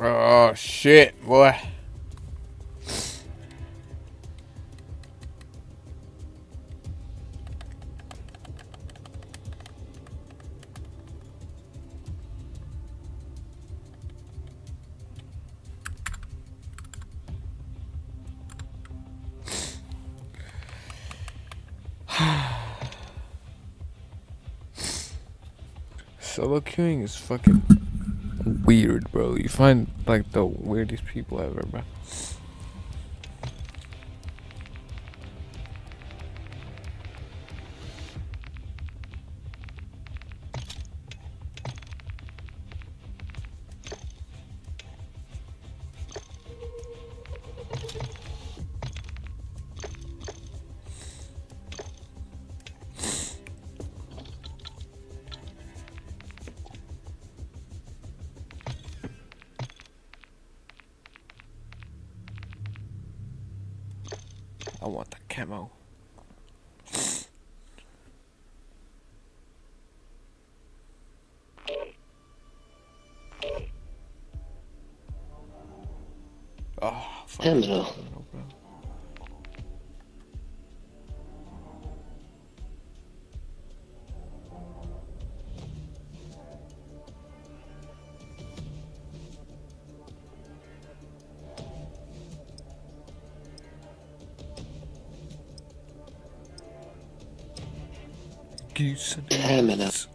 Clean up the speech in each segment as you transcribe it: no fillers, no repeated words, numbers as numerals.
Oh shit, boy. Solo queuing is fucking weird, bro. You find like the weirdest people ever, bro. I want the camo. Oh, fuck. Hello. Goose and Hello. eggs.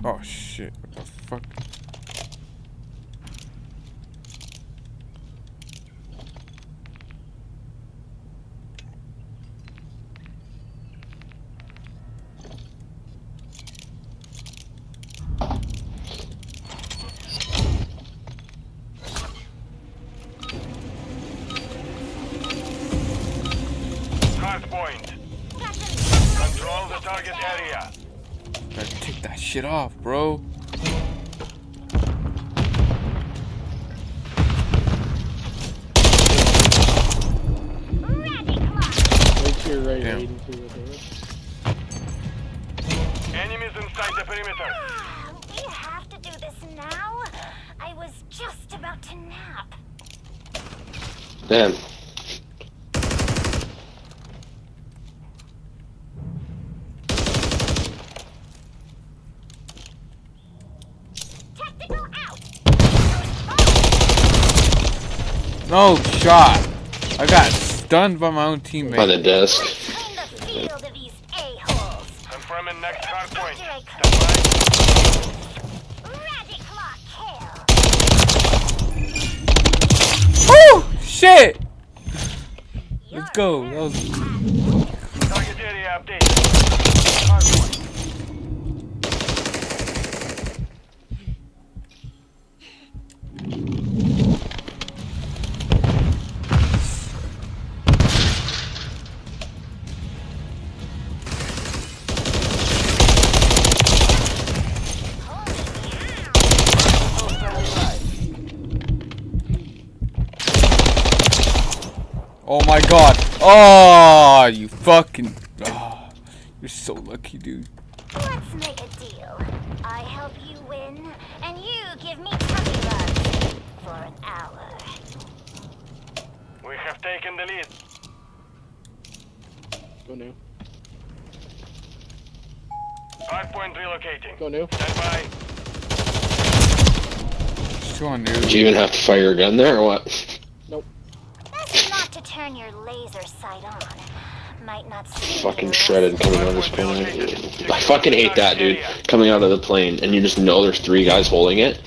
Oh shit, what the fuck? Hardpoint. Control the target area. Gotta take that shit off, bro. Right to your right, Damn. Aiden, to the door. Enemies inside the perimeter. We have to do this now. I was just about to nap. Damn. Tactical out. No shot. I got stunned by my own By teammate. the desk. Clean the field of these a-holes. Confirming next hardpoint. Radical kill. Woo! Shit! Let's go. That was Target area updated. Hardpoint. oh my god. Oh, you fucking. Oh, you're so lucky, dude. Let's make a deal. I help you win, and you give me tummy rubs for an hour. We have taken the lead. Go new. Hardpoint relocating. Go new. Stand by. Just on, Did dude. you even have to fire a gun there or what? Nope. Best not to turn your laser sight on. Might not see Fucking you. shredded coming out of this plane. I fucking hate that, dude. Coming out of the plane and you just know there's 3 guys holding it.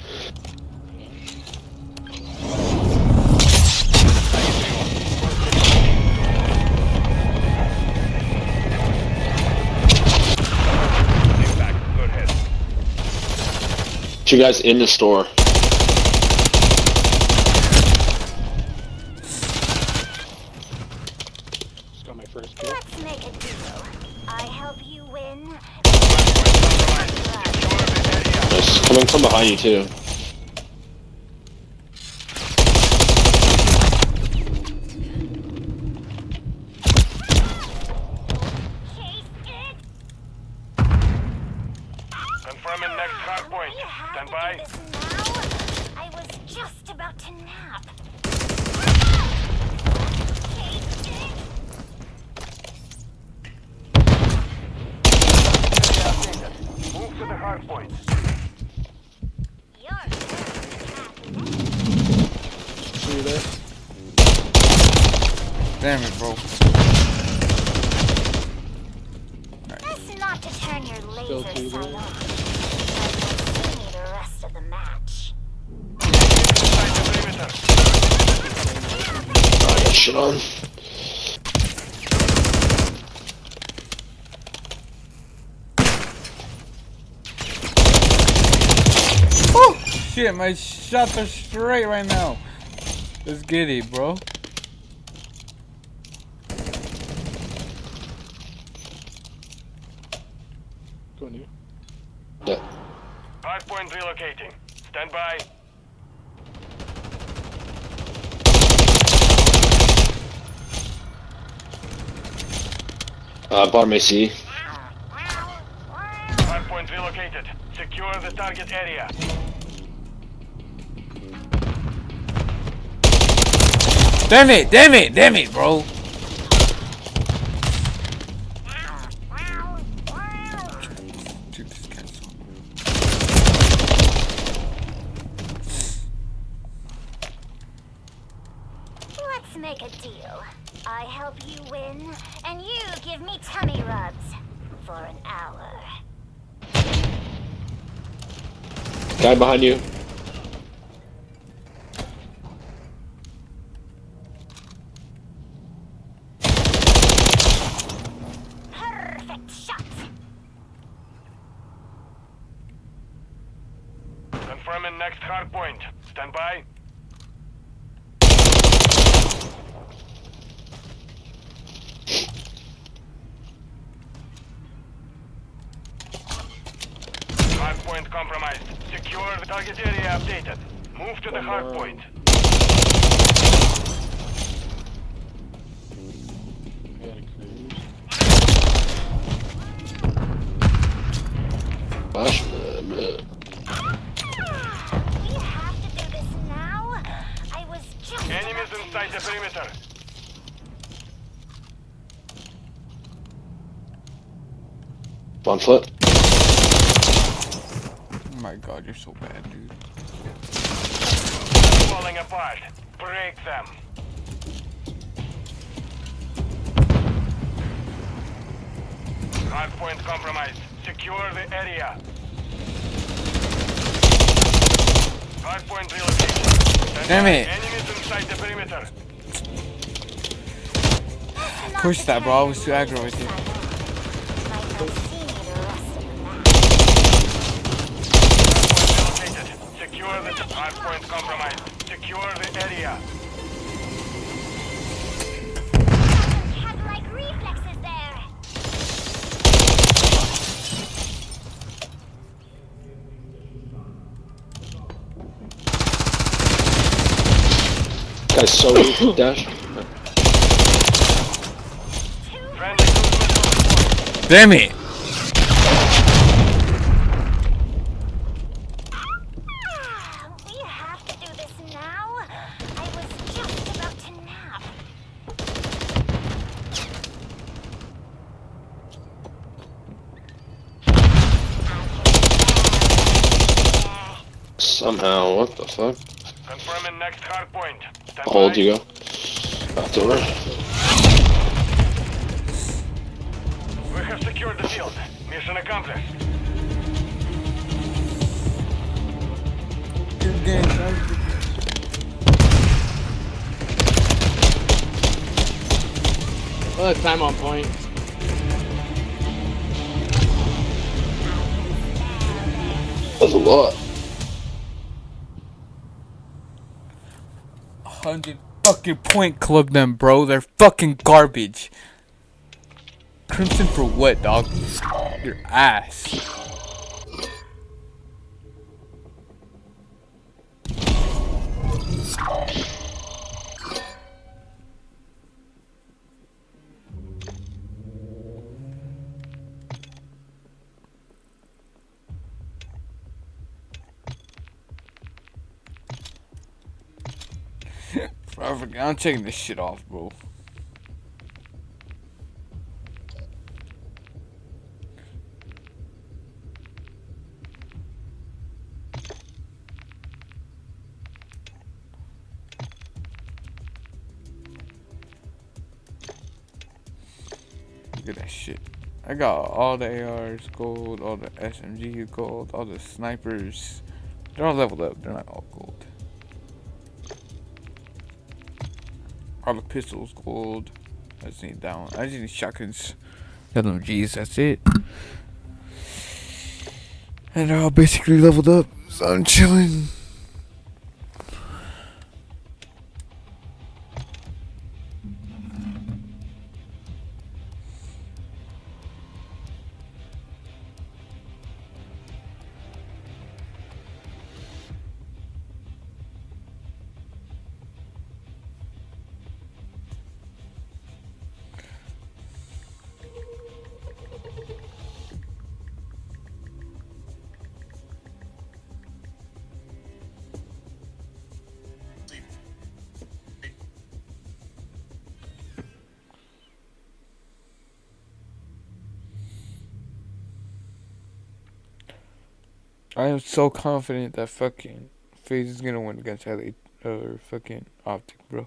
Two guys in the store. Just got my first kill. Let's make a deal. I help you win. Nice. Coming from behind you too. Confirming next hard point. We have Stand to by. do this now. I was just about to nap. Move to the hard point. You're See you there. Damn it, bro. best not to turn your Still laser two sight there. on. I will see me the rest of the match. Inside the perimeter. I got shit on. Oh shit, my shots are straight right now. Let's get it, bro. Go on you. Yeah. Hard point relocating. Stand by. Bottom AC. Hard point relocated. Secure the target area. Damn it, bro. Dude, this guy's so... Let's make a deal. I help you win, and you give me tummy rubs for an hour. Guy behind you. Perfect shot. Confirming next hard point. Stand by. Hard point compromised. Secure the target area updated. Move to the hard point. I got a cruise. Flash. We have to do this now. I was just Enemies about to inside the perimeter. One foot. Oh my god, you're so bad, dude. Falling apart. Break them. Hard point compromised. Secure the area. Hard point relocation. Stand Damn by. it. Enemies inside the perimeter. not Push to that, turn bro. I your was too aggro with laser you. sight on. Might not see me the rest of the match. Hard point relocated. Secure the hard point compromised. Secure the area. Cat-like reflexes there. Guy's so weak. Dash. Friendly cruise missile deployed. Damn it. We have to do this now. I was just about to nap. Somehow. What the fuck? Confirming next hard point. Stand Hold by. you go. Back door. We have secured the field. Mission accomplished. Good game, guys. Oh, time on point. That's a lot. 100 fucking point club them, bro. They're fucking garbage. Crimson for what, dog? Your ass. I'm taking this shit off, bro. Look at that shit. I got all the ARs gold, all the SMG gold, all the snipers. They're all leveled up. They're not all gold. All the pistols gold. I just need that one. I just need shotguns. LMGs, that's it. And they're all basically leveled up. So I'm chilling. I am so confident that fucking FaZe is gonna win against LA or fucking Optic, bro.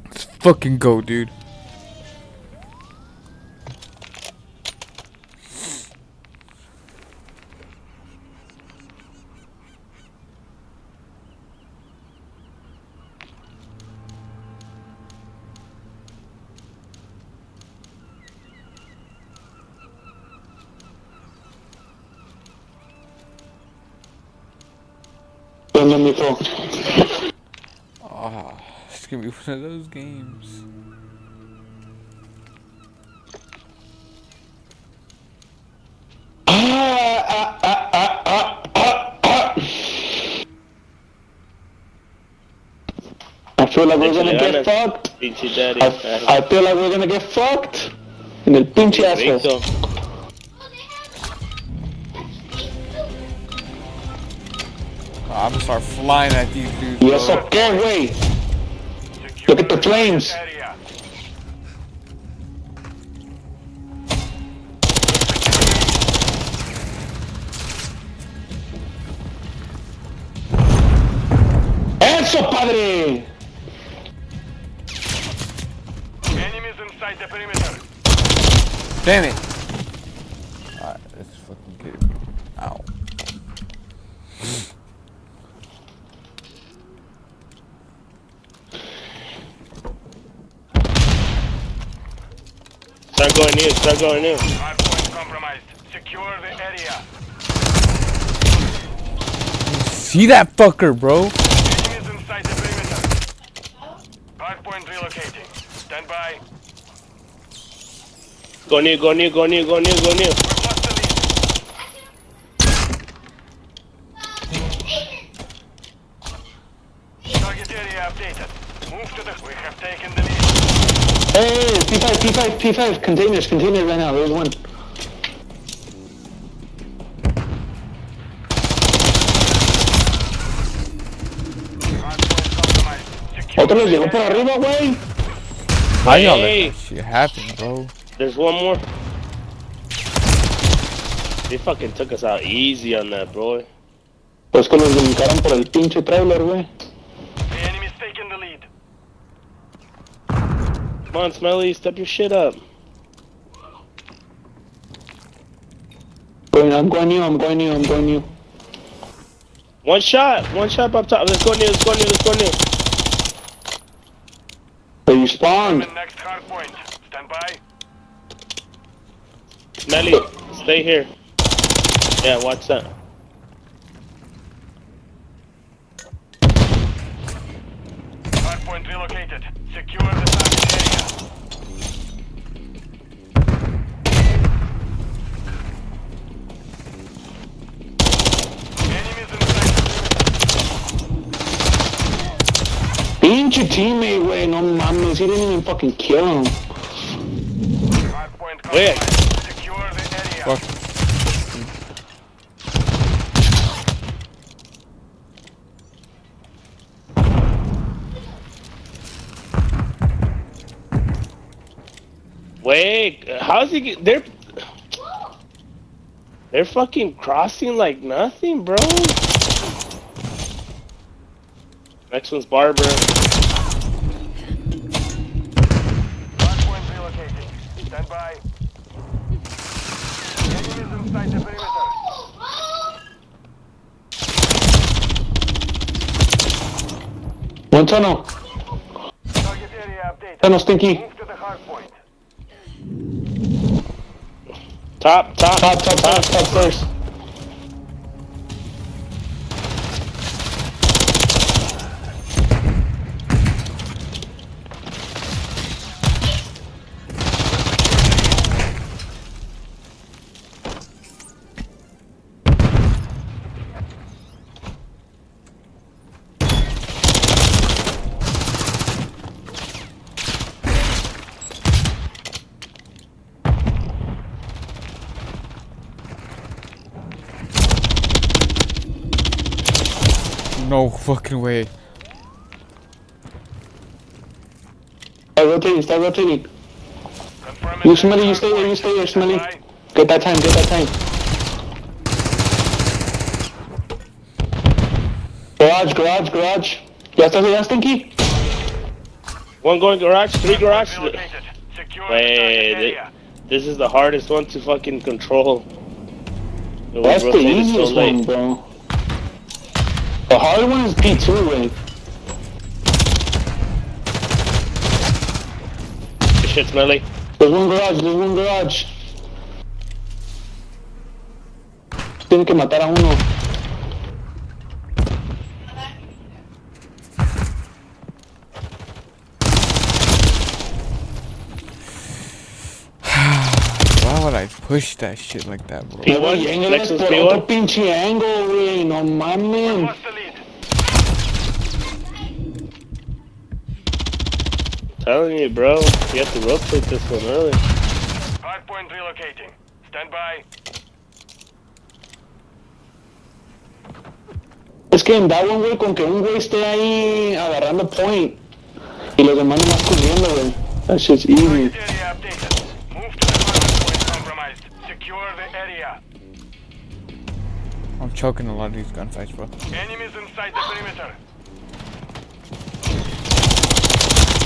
Let's fucking go, dude. Let me go. Ah, it's gonna be one of those games. I feel like we're gonna get fucked. I feel like we're gonna get fucked. En el pinche asco. I'm gonna start flying at these dudes, Yes, bro. okay, wait. Look at the flames. Area. Eso, padre. Enemies inside the perimeter. Damn it! Alright, let's fucking get it. Ow. Start going in, start going in. Hardpoint compromised. Secure the area. See that fucker, bro? Enemies inside the perimeter. Hardpoint relocating. Stand by. Go near, go near, go near, go near, go near. We've lost the lead. Target area updated. Move to the... We have taken the lead. Hey, P5, containers right now, there's one. Hardpoint compromised. Secure Otro les the llegó por area. arriba, güey. How y'all let Hey. that shit happen, bro? There's one more. They fucking took us out easy on that, bro. Pues que los brincaron por el pinche trailer, güey. The enemy's taking the lead. Come on, Smelly, step your shit up. Wait, I'm going you. One shot up top. Let's go new. So you spawned. Confirming next hard point. Stand by. Smelly, stay here. Yeah, watch that. Hard point relocated. Secure the target area. Enemies inside. Pinche teammate, güey. No mames. He didn't even fucking kill him. Hard point Where? compromised. Secure the area. Fuck. Wait, how's he get? They're fucking crossing like nothing, bro. Next one's Barbara. Hard point relocating. Stand by. Enemies inside the perimeter. One tunnel. Target area updated. Tunnel stinky. Move to the hard point. Top. Top first. No fucking way. Start rotating. Confirming You next Smelly, you hard stay there, point. Smelly. Stand by. Get that time. Garage. Ya estás, stinky. One going garage, 3 garage. Relocated. Secure the target Wait, area. this is the hardest one to fucking control. We That's the rotated so easiest late. one, bro. The hard one is P2, güey. Good shit, Smelly. There's one garage. Tienen que matar a uno. Why would I push that shit like that, bro? P1, next one's P1. Pinche angle, güey. No mames. Lost the lead. Telling you, bro. You have to rotate this one early. Hard point relocating. Stand by. Es que en that one, güey, con que un güey esté ahí agarrando point y los demás nomás cubriendo, güey. That shit's easy. Target area updated. Move to the hard point compromised. Secure the area. I'm choking a lot of these gunfights, bro. Enemies inside the perimeter.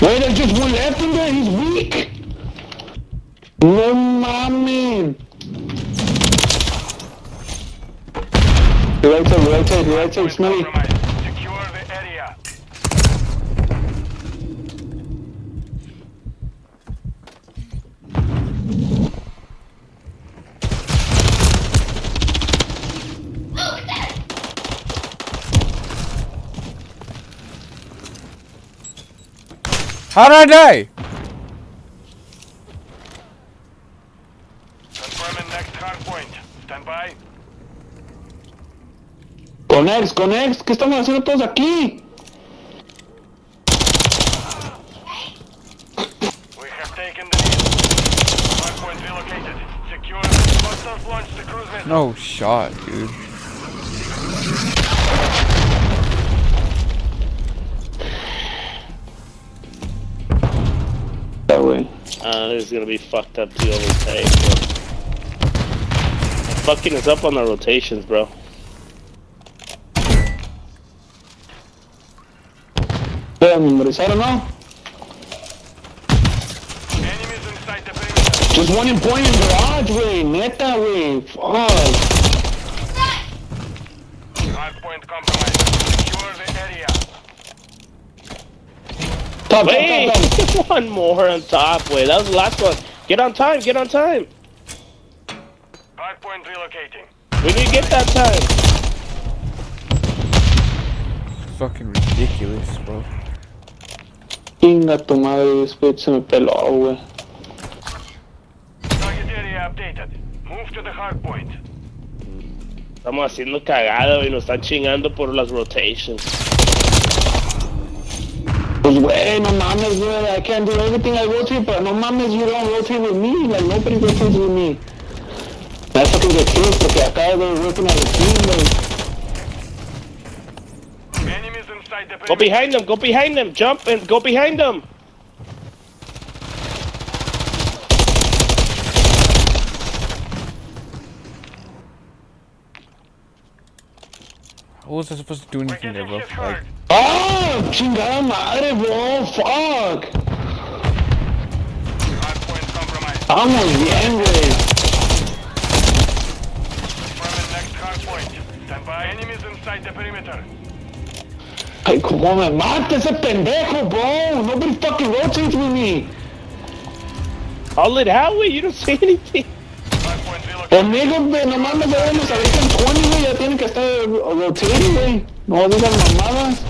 Wait, there's just one left in there. He's weak. No mames. Right side, Smelly. Compromised. Secure the area. How did I die? Confirming next hard point. Stand by. Conex, ¿qué estamos haciendo todos aquí? We have taken the lead. Hard point relocated. Secure the hostiles launched the cruise missile. No shot, dude. güey. It's gonna be fucked up to overtake, bro. Fucking us up on our rotations, bro. ¿Puedes memorizar o no? Enemies inside the perimeter. Just one in point in garage, güey. Neta, güey. Fuck. Hardpoint compromised. Secure the area. Top. Wait, one more on top, wait. That was the last one. Get on time, get on time. Hardpoint relocating. We need to get that time. Fucking ridiculous, bro. Chinga tu madre, después se me peló, güey. Target area updated. Move to the hardpoint. Estamos haciendo cagada y nos están chingando por las rotations. Pues, güey, no mames, güey. I can't do everything I rotate, but no mames, you don't rotate with me. Like, nobody rotates with me. That's fucking get killed, porque acá they're working on the team, güey. Enemies inside the Go perimeter. behind them, jump and go behind them. How was I supposed to do We're anything there, getting bro? hit Like, hard. Oh, chingada madre, bro. Fuck. Hardpoint compromised. Vamos bien, güey. Confirming next hardpoint. Stand by. Enemies inside the perimeter. Ay, cómo me mata ese pendejo, bro. Nobody fucking rotates with me. Call it out, wait, you don't say anything. Hardpoint relocating. Conmigo, güey, no mames, debemos saber que en 20, güey, ya tienen que estar rotating, güey. No digan mamadas.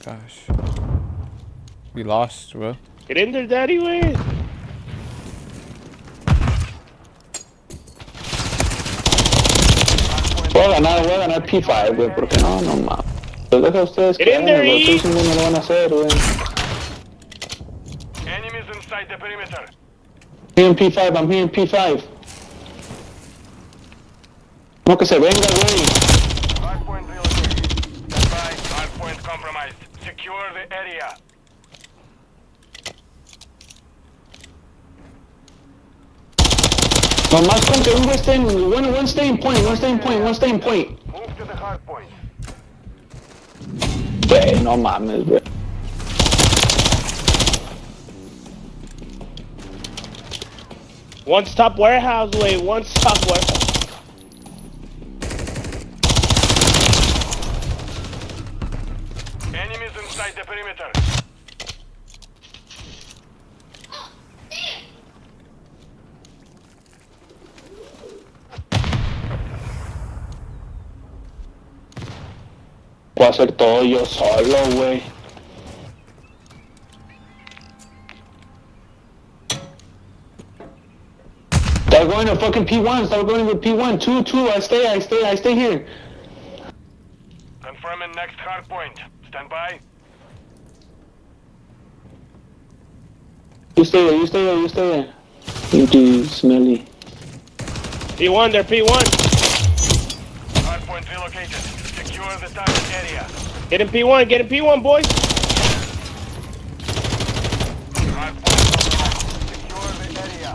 gosh. We lost, bro. Get in there, daddy, wait. Voy a ganar P5, güey, porque no mames. Los dejo a ustedes que Get in there, hagan, E. los otros no lo van a hacer, güey. Enemies inside the perimeter. I'm here in P5. No, que se venga, güey. Hardpoint relocated. Stand by. Hardpoint compromised. Secure the area. Nomás con que un güey esté en... One stay in point. Move to the hardpoint. Güey, no mames, güey. One stop warehouse, wait, one stop warehouse. Enemies inside the perimeter. Voy a hacer todo yo solo, güey. Start going to fucking P1. Start going to P1. Two. I stay here. Confirming next hardpoint. Stand by. You stay there. You smelly. P1, they're P1. Hardpoint relocated. Secure the target area. Get in P1, boys. Hardpoint compromised. Secure the area.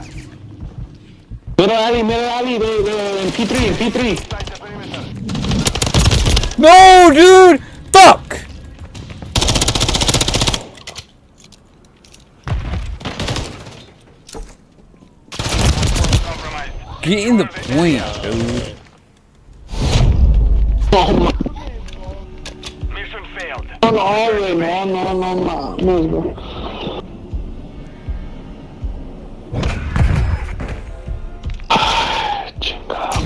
Middle alley, in P3. Inside the perimeter. No, dude! Fuck! Compromised. Get in the point, dude. Oh, my. Mission failed. No, güey. No, mames, güey. Chingado.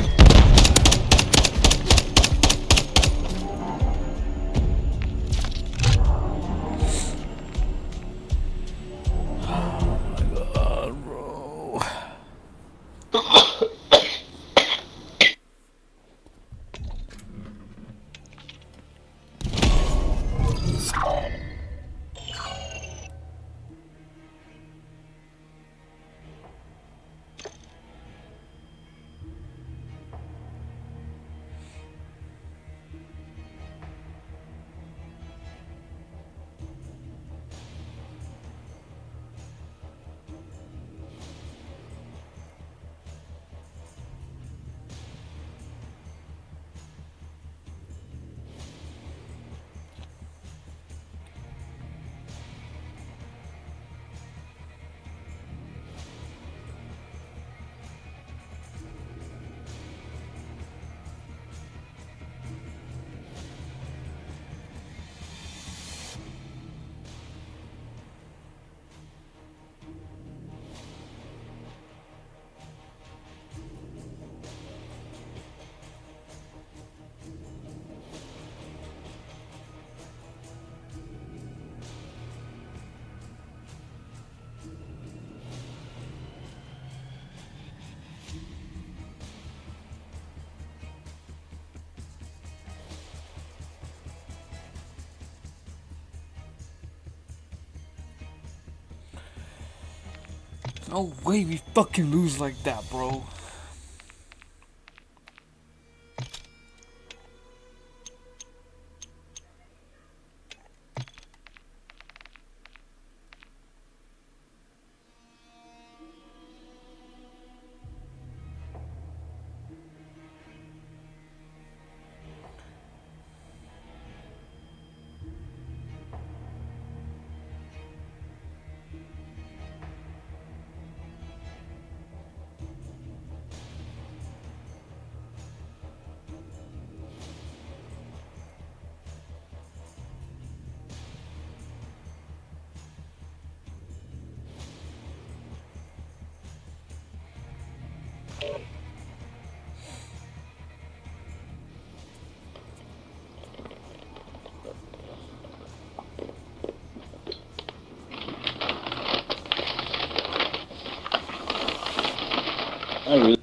Bro. No way we fucking lose like that, bro. I really.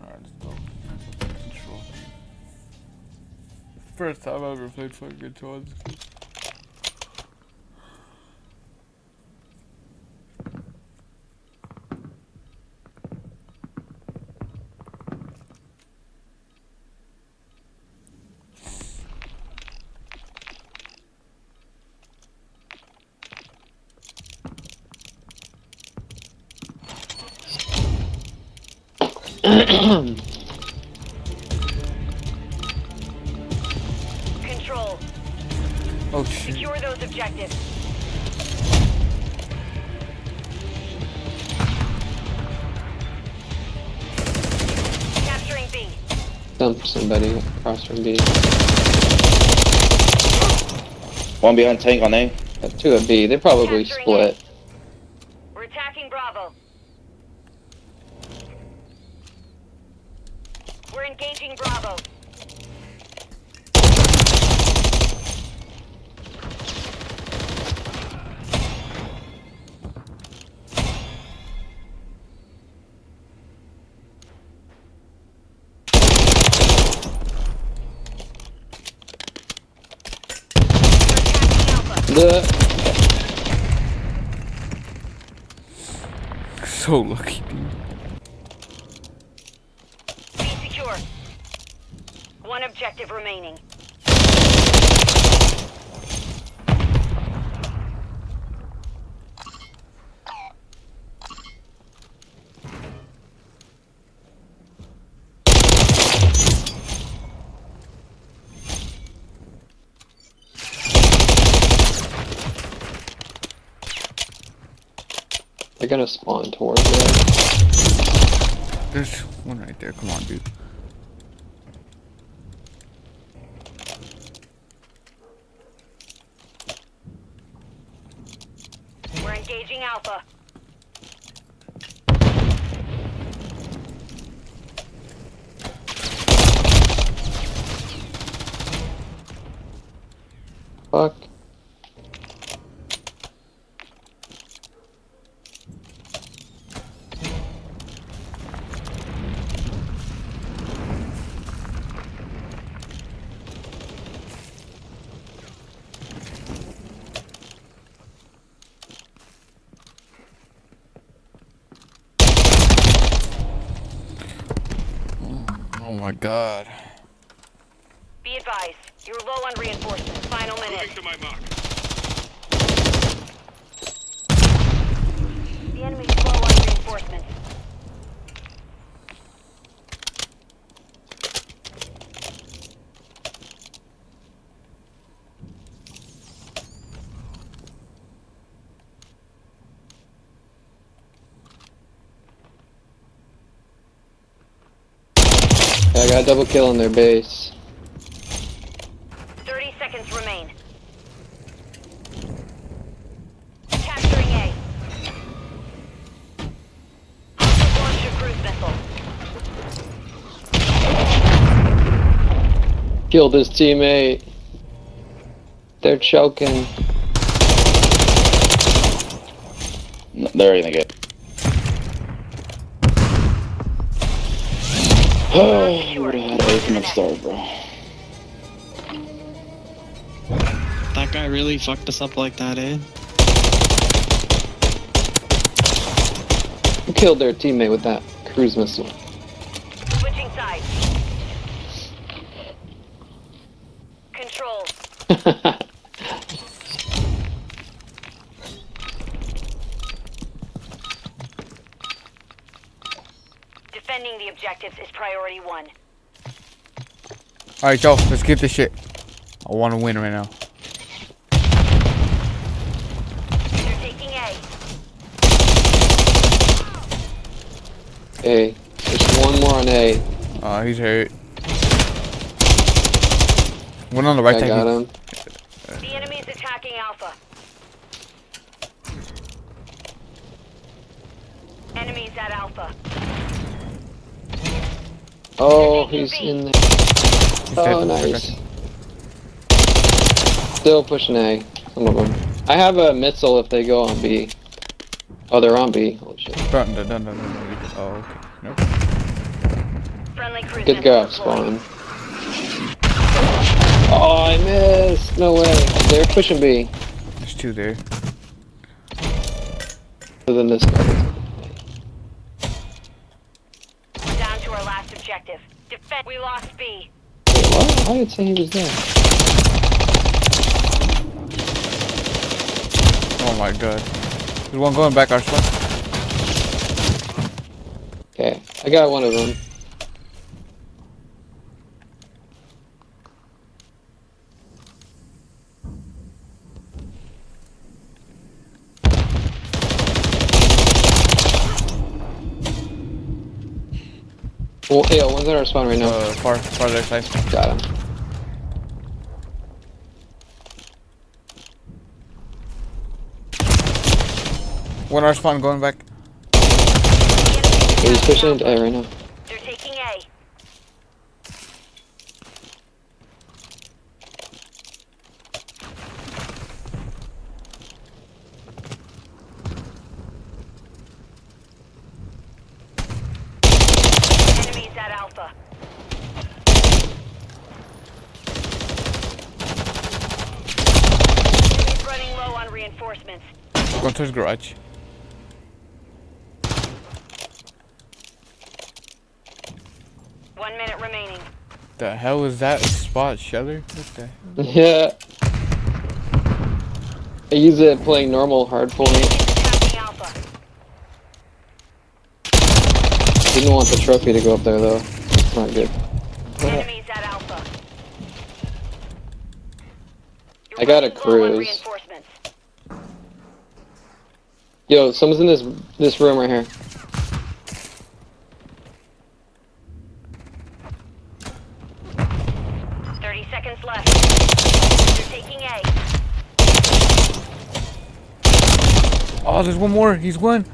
Alright, let's go. Control. First time I ever played fucking control. Control. Oh shit. Secure those objectives. Capturing B. Dump somebody across from B. One behind tank on A. Two at B. They probably Capturing split. We're attacking Bravo. We're engaging Bravo. We're attacking Alpha. So lucky, dude. Be secure. One objective remaining. They're gonna spawn towards there. There's one right there. Come on, dude. We're engaging Alpha. Fuck. Oh my god. Be advised, you're low on reinforcements. Final minute. To my mark. The enemy's low on reinforcements. I got a double kill on their base. 30 seconds remain. Capturing A. Launch your cruise missile. Killed his teammate. They're choking. No, they're gonna get. Oh, I would have had A from the start, bro. That guy really fucked us up like that, eh? Who killed their teammate with that cruise missile? Switching sides. Control. Defending the objectives is priority 1. Alright, y'all, let's get this shit. I want to win right now. You're taking A. A. There's one more on A. Oh, he's hurt. One on the right I side. got him. The enemy's attacking Alpha. Enemies at Alpha. Oh, he's in there. Oh, nice. Still pushing A. Some of them. I have a missile if they go on B. Oh, they're on B. Holy shit. Dun. Oh, okay. Nope. Friendly cruise Good go, missile deployed. spawn. Oh, I missed. No way. They're pushing B. There's two there. Other than this guy. We're down to our last objective. Defend. We lost B. Wait, what? I didn't say he was there. Oh my god. There's one going back our spot. Okay, I got one of them. Well, yeah, one's at our spawn right now. Farther side. Got him. One our spawn going back. He's pushing into A right now. They're taking A. Enemies at Alpha. Enemies running low on reinforcements. Going towards garage. One minute remaining. The hell is that spot, Sheller? What the hell? Yeah. I use it playing normal hard point. Attacking Alpha. Didn't want the trophy to go up there though. It's not good. Enemies at Alpha. You're I got a running low on cruise. reinforcements. Yo, someone's in this room right here. Seconds left. You're taking A. Oh, there's one more. He's one.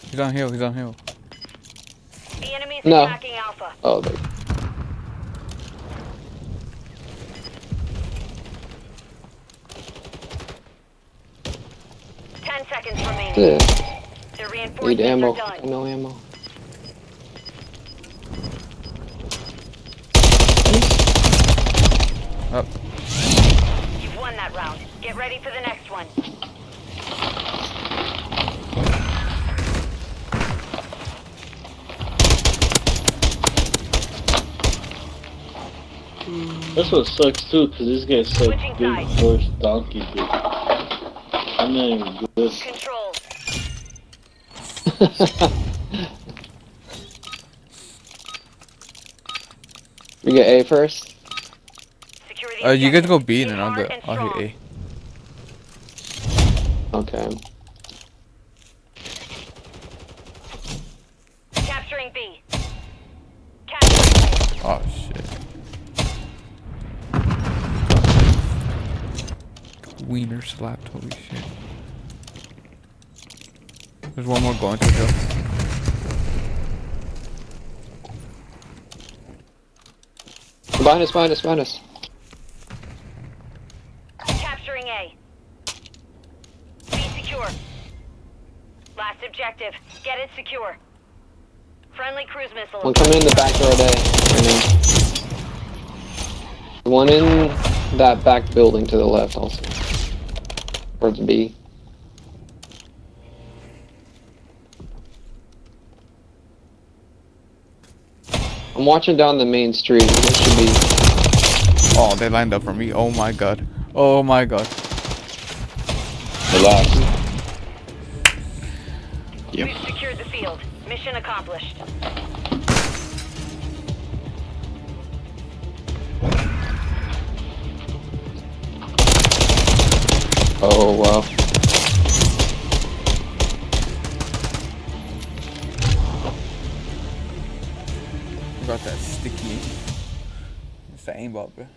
He's on hill. He's on hill. The enemy's No. attacking Alpha. Oh, there. Ten seconds remaining. Yeah. The Need reinforcements ammo. are done. No ammo. Up. You've won that round. Get ready for the next one. That's what sucks too, cause this guy's so Switching big sides. horse donkey dude. I'm not even good. Control. We get A first. Secure the You guys objective. go B Be and then I'll hard go. and I'll strong. hit Okay. Capturing B. Capturing A. Oh shit. Wiener slapped. Holy shit. There's one more going to hill. Behind us, behind us, behind us. Capturing A. secure. Last objective. Get it secure. Friendly cruise missile. One coming in the back door right now. One in that back building to the left also. Towards B. I'm watching down the main street. It should be. Oh, they lined up for me. Oh my god. Oh my god. Relax. We've secured the field. Mission accomplished. Oh wow. Got that sticky. It's the aimbot, bro.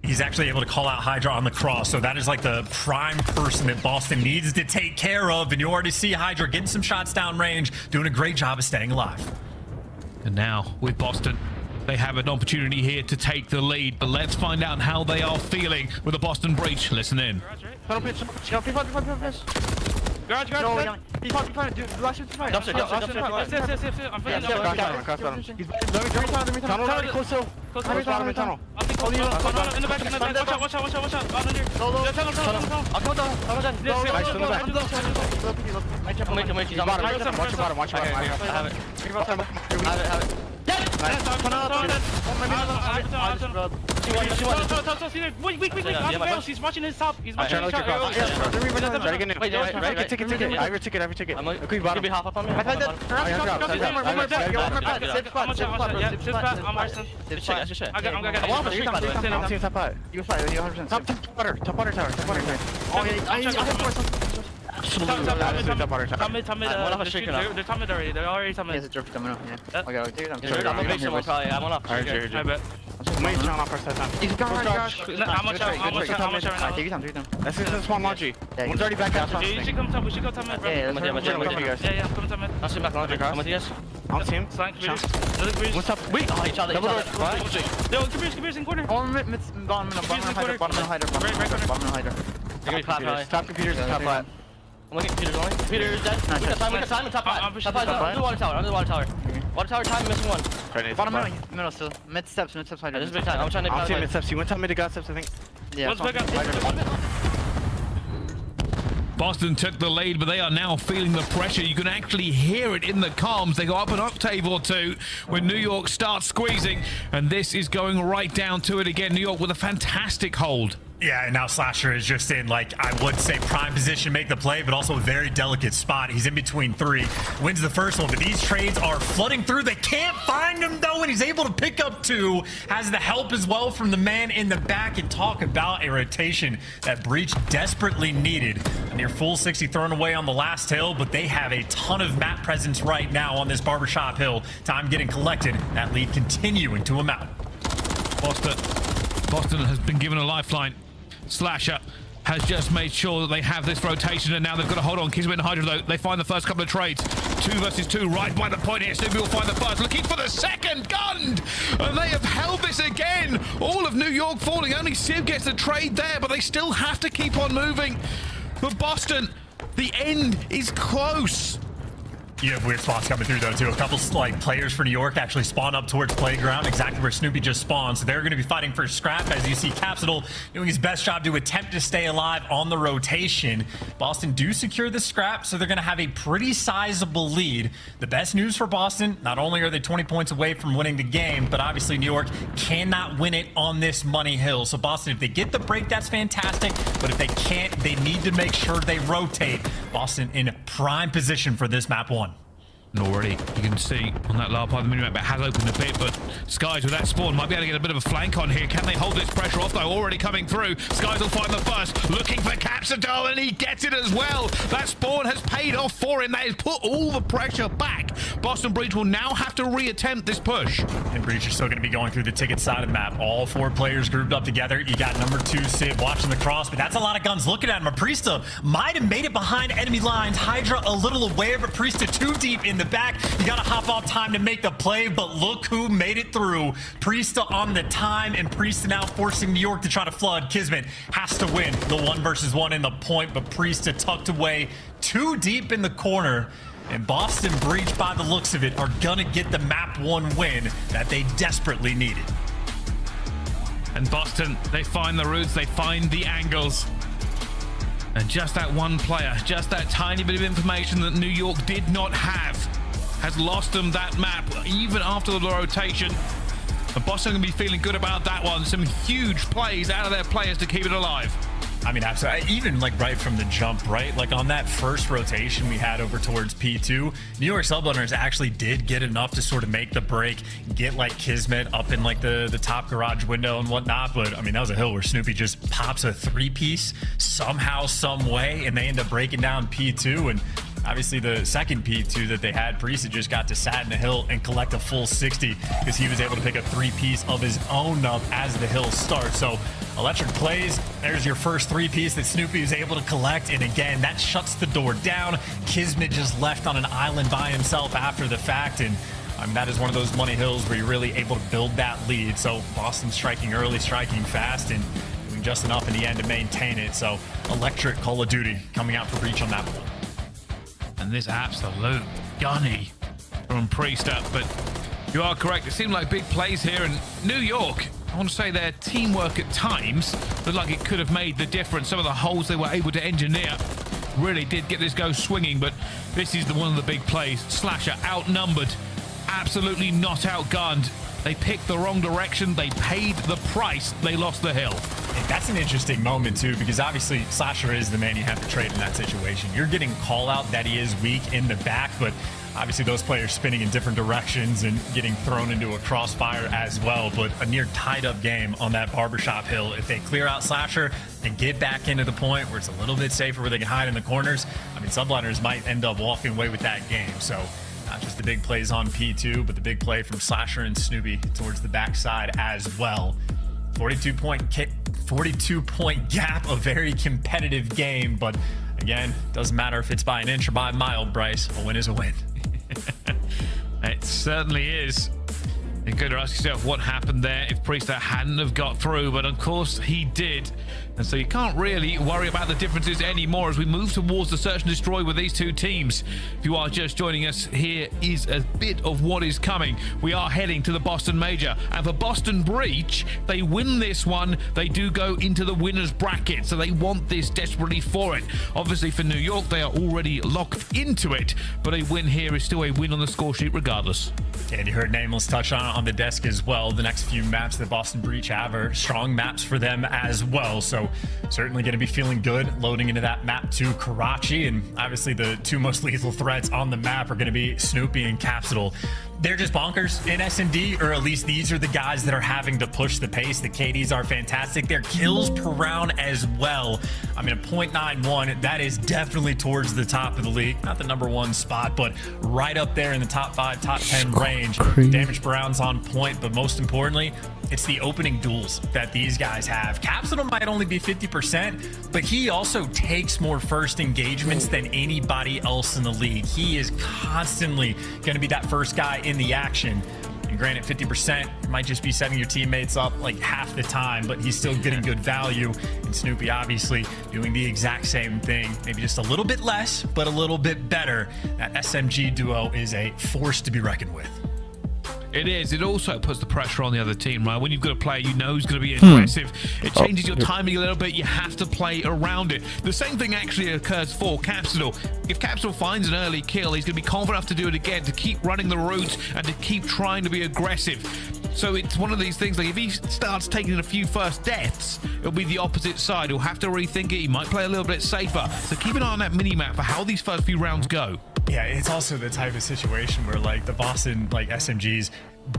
He's actually able to call out Hydra on the cross, so that is like the prime person that Boston needs to take care of, and you already see Hydra getting some shots down range, doing a great job of staying alive. And now, with Boston, they have an opportunity here to take the lead, but let's find out how they are feeling with the Boston breach. Listen in. Garage, dude, rush into fire. Yes, I'm fighting. Close hill. Bottom of the tunnel. In the back, watch out. Under. I'll come down. Watch your bottom. I have it. Wait. He's watching his top. He's watching his top. Ticket. Every ticket. I'm gonna be half up on me. I'm Arsene. Top butter tower. They're top mid already. They're already top mid. Yes, it's coming up. Yeah. Okay, take your time. I'm on off. I bet. Wait, turn off first time. He's gone. How much right now? Take your time. That's his spawn launch. One's already back out. We should come top mid, bro. Yeah, I'm coming top mid. I'll swing back on the car. I'm with you guys. On team. Flank, what's up? Wait, oh, each other. Yo, Computer's in corner. Oh, bottom hider. They're gonna be flat, probably. Top Computer's top flat. I'm looking at Computer's only. Computer's dead. We got time, top flat. Top flat, under the water tower. Water tower time, missing one. Bottom middle still. Mid steps hider. This is big time. I'm trying to get mid steps. You went top mid to got steps, I think. Yeah. What's big up? Boston took the lead, but they are now feeling the pressure. You can actually hear it in the comms. They go up an octave or two when New York starts squeezing, and this is going right down to it again. New York with a fantastic hold. Yeah, and now Slasher is just in, like, I would say prime position to make the play, but also a very delicate spot. He's in between three. Wins the first one, but these trades are flooding through. They can't find him, though, and he's able to pick up two. Has the help as well from the man in the back, and talk about a rotation that Breach desperately needed. A near full 60 thrown away on the last hill, but they have a ton of map presence right now on this Barbershop Hill. Time getting collected. That lead continuing to amount. Boston has been given a lifeline. Slasher has just made sure that they have this rotation, and now they've got to hold on. Kismet and Hydra, though, they find the first couple of trades. 2 versus 2 right by the point here. Snoopy will find the first, looking for the second. Gunned! And they have held this again. All of New York falling. Only Civ gets the trade there, but they still have to keep on moving. But Boston, the end is close. You have weird spots coming through, though, too. A couple, like, players for New York actually spawn up towards Playground, exactly where Snoopy just spawned. So they're going to be fighting for scrap, as you see Capsule doing his best job to attempt to stay alive on the rotation. Boston do secure the scrap, so they're going to have a pretty sizable lead. The best news for Boston, not only are they 20 points away from winning the game, but obviously New York cannot win it on this money hill. So Boston, if they get the break, that's fantastic. But if they can't, they need to make sure they rotate. Boston in prime position for this map 1. And already you can see on that lower part of the minimap, it has opened a bit, but Skies with that spawn might be able to get a bit of a flank on here. Can they hold this pressure off, though? Already coming through. Skies will find the first, looking for Capsidol, and he gets it as well. That spawn has paid off for him. That has put all the pressure back. Boston Breach will now have to reattempt this push. And Breach is still going to be going through the ticket side of the map. All 4 players grouped up together. You got number 2 Civ watching the cross, but that's a lot of guns looking at him. Aprista might have made it behind enemy lines. Hydra a little aware, but Aprista too deep in the back. You got to hop off time to make the play, but look who made it through. Priesta on the time, and Priesta now forcing New York to try to flood. Kismet has to win the 1 versus 1 in the point, but Priesta tucked away too deep in the corner. And Boston Breach, by the looks of it, are gonna get the map 1 win that they desperately needed. And Boston, they find the routes, they find the angles. And just that one player, just that tiny bit of information that New York did not have, has lost them that map, even after the rotation. And Boston can be feeling good about that one. Some huge plays out of their players to keep it alive. I mean, absolutely. Even like right from the jump, right? Like on that first rotation we had over towards P2, New York Subliners actually did get enough to sort of make the break, get like Kismet up in like the top garage window and whatnot. But I mean, that was a hill where Snoopy just pops a 3-piece somehow, some way, and they end up breaking down P2. And obviously the second P2 that they had, Priest just got to sat in the hill and collect a full 60 because he was able to pick a 3-piece of his own up as the hill starts. So electric plays, there's your first 3-piece that Snoopy was able to collect, and again, that shuts the door down. Kismet just left on an island by himself after the fact, and I mean, that is one of those money hills where you're really able to build that lead. So Boston striking early, striking fast, and doing just enough in the end to maintain it. So electric Call of Duty coming out for Breach on that one. And this absolute gunny from Priesta, but you are correct. It seemed like big plays here, and New York, I want to say their teamwork at times looked like it could have made the difference. Some of the holes they were able to engineer really did get this go swinging, but this is one of the big plays. Slasher outnumbered, absolutely not outgunned. They picked the wrong direction, they paid the price, they lost the hill. That's an interesting moment too, because obviously Slasher is the man you have to trade in that situation. You're getting call out that he is weak in the back, but obviously those players spinning in different directions and getting thrown into a crossfire as well. But a near tied up game on that Barbershop hill. If they clear out Slasher and get back into the point where it's a little bit safer, where they can hide in the corners, I mean, Subliners might end up walking away with that game. So not just the big plays on P2, but the big play from Slasher and Snoopy towards the backside as well. 42-point gap, a very competitive game, but again, doesn't matter if it's by an inch or by a mile, Bryce. A win is a win. certainly is. You're going to ask yourself what happened there if Priester hadn't have got through, but of course he did. And so you can't really worry about the differences anymore as we move towards the search and destroy with these two teams. If you are just joining us, here is a bit of what is coming. We are heading to the Boston Major, and for Boston Breach, they win this one, they do go into the winner's bracket, so they want this desperately for it. Obviously for New York, they are already locked into it, but a win here is still a win on the score sheet regardless. And you heard Nameless touch on the desk as well. The next few maps that Boston Breach have are strong maps for them as well. So certainly going to be feeling good loading into that map to Karachi. And obviously the two most lethal threats on the map are going to be Snoopy and Capsule. They're just bonkers in S&D, or at least these are the guys that are having to push the pace. The KDs are fantastic. Their kills per round as well. I mean, a .91, that is definitely towards the top of the league. Not the #1 spot, but right up there in the top 5, top 10 range. Damage per round's on point, but most importantly, it's the opening duels that these guys have. Capsule might only be 50%, but he also takes more first engagements than anybody else in the league. He is constantly going to be that first guy in the action. And granted, 50% might just be setting your teammates up like half the time, but he's still getting good value. And Snoopy obviously doing the exact same thing, maybe just a little bit less, but a little bit better. That SMG duo is a force to be reckoned with. It is. It also puts the pressure on the other team, right? When you've got a player you know who's going to be aggressive, it changes your timing a little bit. You have to play around it. The same thing actually occurs for Capsule. If Capsule finds an early kill, he's going to be confident enough to do it again, to keep running the routes and to keep trying to be aggressive. So it's one of these things, like if he starts taking a few first deaths, it'll be the opposite side. He'll have to rethink it. He might play a little bit safer. So keep an eye on that mini-map for how these first few rounds go. Yeah, it's also the type of situation where like the Boston like SMGs,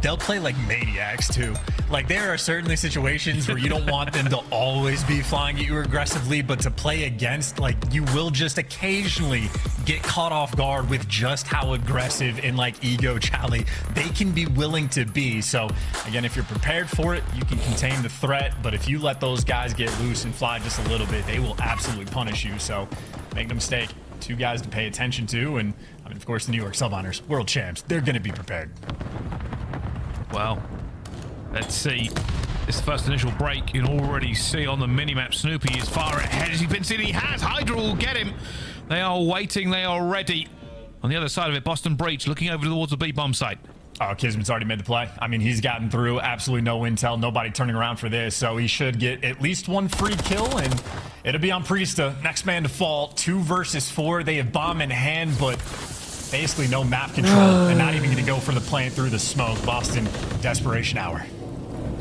they'll play like maniacs too. Like there are certainly situations where you don't want them to always be flying at you aggressively, but to play against, like you will just occasionally get caught off guard with just how aggressive and like ego chally they can be willing to be. So again, if you're prepared for it, you can contain the threat, but if you let those guys get loose and fly just a little bit, they will absolutely punish you. So make no mistake, two guys to pay attention to, and I mean, of course, the New York Sub Honors, world champs, they're going to be prepared. Well, let's see. This first initial break, you can already see on the minimap Snoopy is far ahead. As you've been seeing, he has. Hydra will get him. They are waiting. They are ready. On the other side of it, Boston Breach looking over towards the B-bomb site. Oh, Kismet's already made the play. I mean, he's gotten through. Absolutely no intel. Nobody turning around for this. So he should get at least one free kill, and it'll be on Priesta. Next man to fall. 2 versus 4. They have bomb in hand, but basically no map control. And not even going to go for the plant through the smoke. Boston, desperation hour.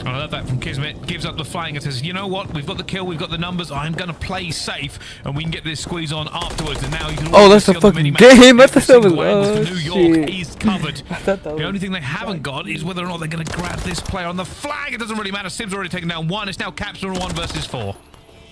I love that from Kismet. Gives up the flying and says, you know what? We've got the kill. We've got the numbers. I'm going to play safe, and we can get this squeeze on afterwards. And now you can that's a fucking game. I thought that was... New York is covered. The only thing they haven't got is whether or not they're going to grab this player on the flag. It doesn't really matter. Sim's already taken down 1. It's now Capsule 1 versus 4.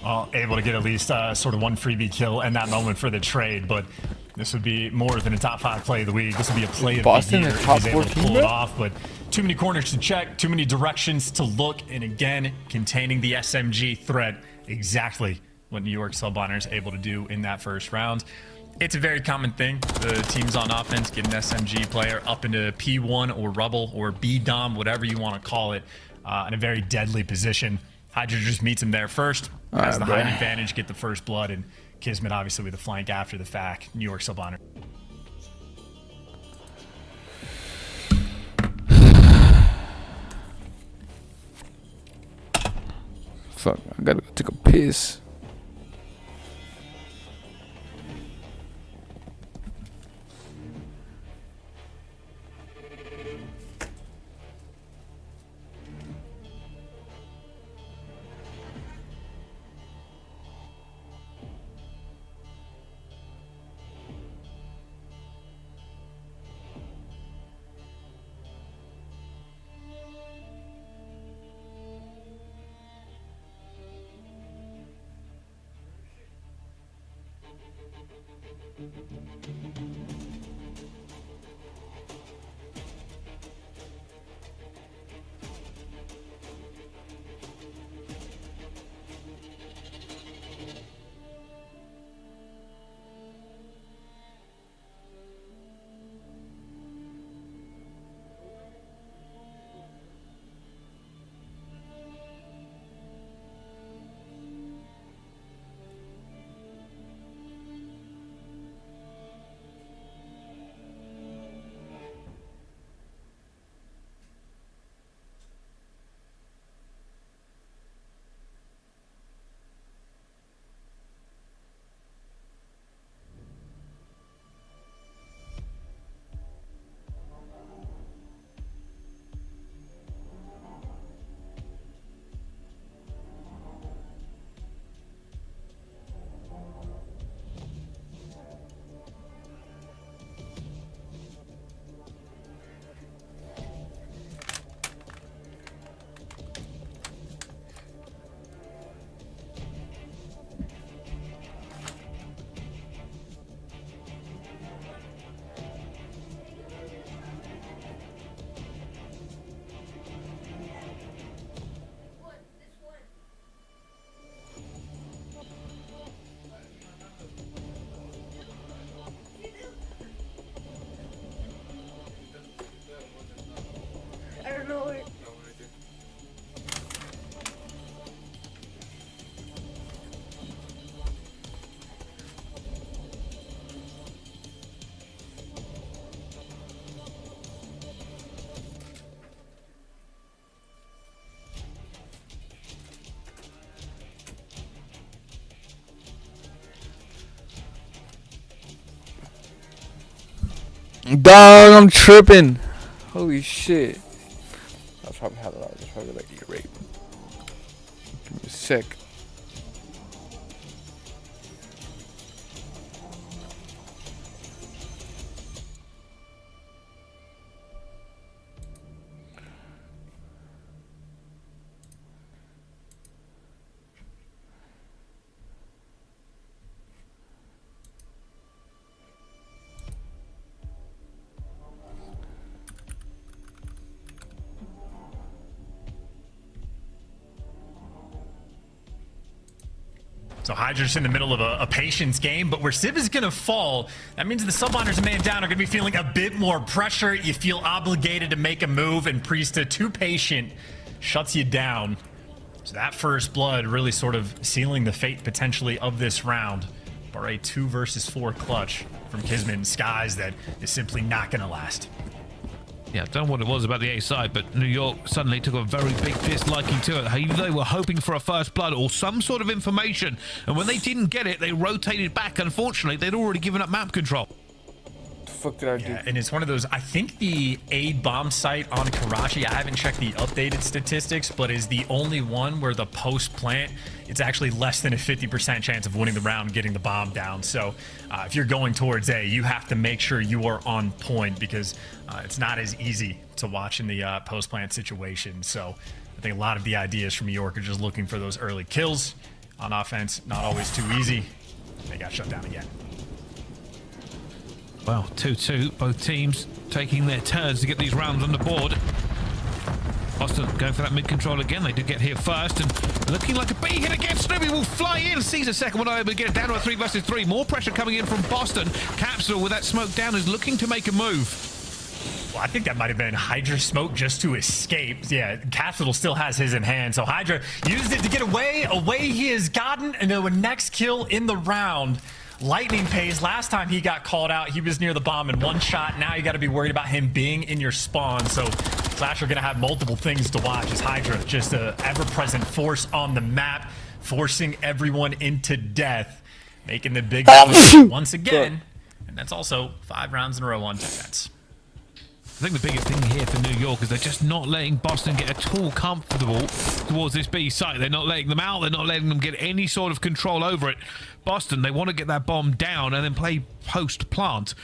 Well, able to get at least sort of 1 freebie kill in that moment for the trade, but this would be more than a top 5 play of the week. This would be a play of Boston the year top if he's able to 14, pull it bro? off, but too many corners to check, too many directions to look, and again, containing the SMG threat, exactly what New York Sub Honors able to do in that first round. It's a very common thing. The teams on offense get an SMG player up into P1 or Rubble or B-Dom, whatever you want to call it, in a very deadly position. Hydra just meets him there first, has the height advantage, get the first blood, and Kismet obviously with the flank after the fact. New York Sub Honors. Fuck, I gotta go take a piss. Dog, I'm tripping. Holy shit. I'll probably have it out. Just probably like ear rape. Give me a sec. So Hydra's in the middle of a patience game, but where Civ is going to fall, that means the subliners man down are going to be feeling a bit more pressure. You feel obligated to make a move, and Priesta, too patient, shuts you down. So that first blood really sort of sealing the fate potentially of this round. For a 2 versus 4 clutch from Kismet and Skies that is simply not going to last. Yeah, I don't know what it was about the A side, but New York suddenly took a very big disliking to it. They were hoping for a first blood or some sort of information, and when they didn't get it, they rotated back. Unfortunately, they'd already given up map control. What the fuck did I do? And it's one of those, I think the aid bomb site on Karachi, I haven't checked the updated statistics, but is the only one where the post plant, it's actually less than a 50% chance of winning the round, getting the bomb down. So if you're going towards A, you have to make sure you are on point, because it's not as easy to watch in the post plant situation. So I think a lot of the ideas from New York are just looking for those early kills on offense. Not always too easy. They got shut down again. Well, 2-2, both teams taking their turns to get these rounds on the board. Boston going for that mid-control again. They did get here first, and looking like a B hit again. Snoopy will fly in, sees a second one able to get it down to a 3 versus 3. More pressure coming in from Boston. Capsule, with that smoke down, is looking to make a move. Well, I think that might have been Hydra smoke just to escape. Yeah, Capsule still has his in hand, so Hydra used it to get away. Away he has gotten, and the next kill in the round. Lightning pays. Last time he got called out, he was near the bomb in 1 shot. Now you got to be worried about him being in your spawn. So Clash are going to have multiple things to watch as Hydra, just an ever-present force on the map, forcing everyone into death, making the big once again. And that's also 5 rounds in a row on defense. I think the biggest thing here for New York is they're just not letting Boston get at all comfortable towards this B site. They're not letting them out. They're not letting them get any sort of control over it. Boston, they want to get that bomb down and then play post-plant.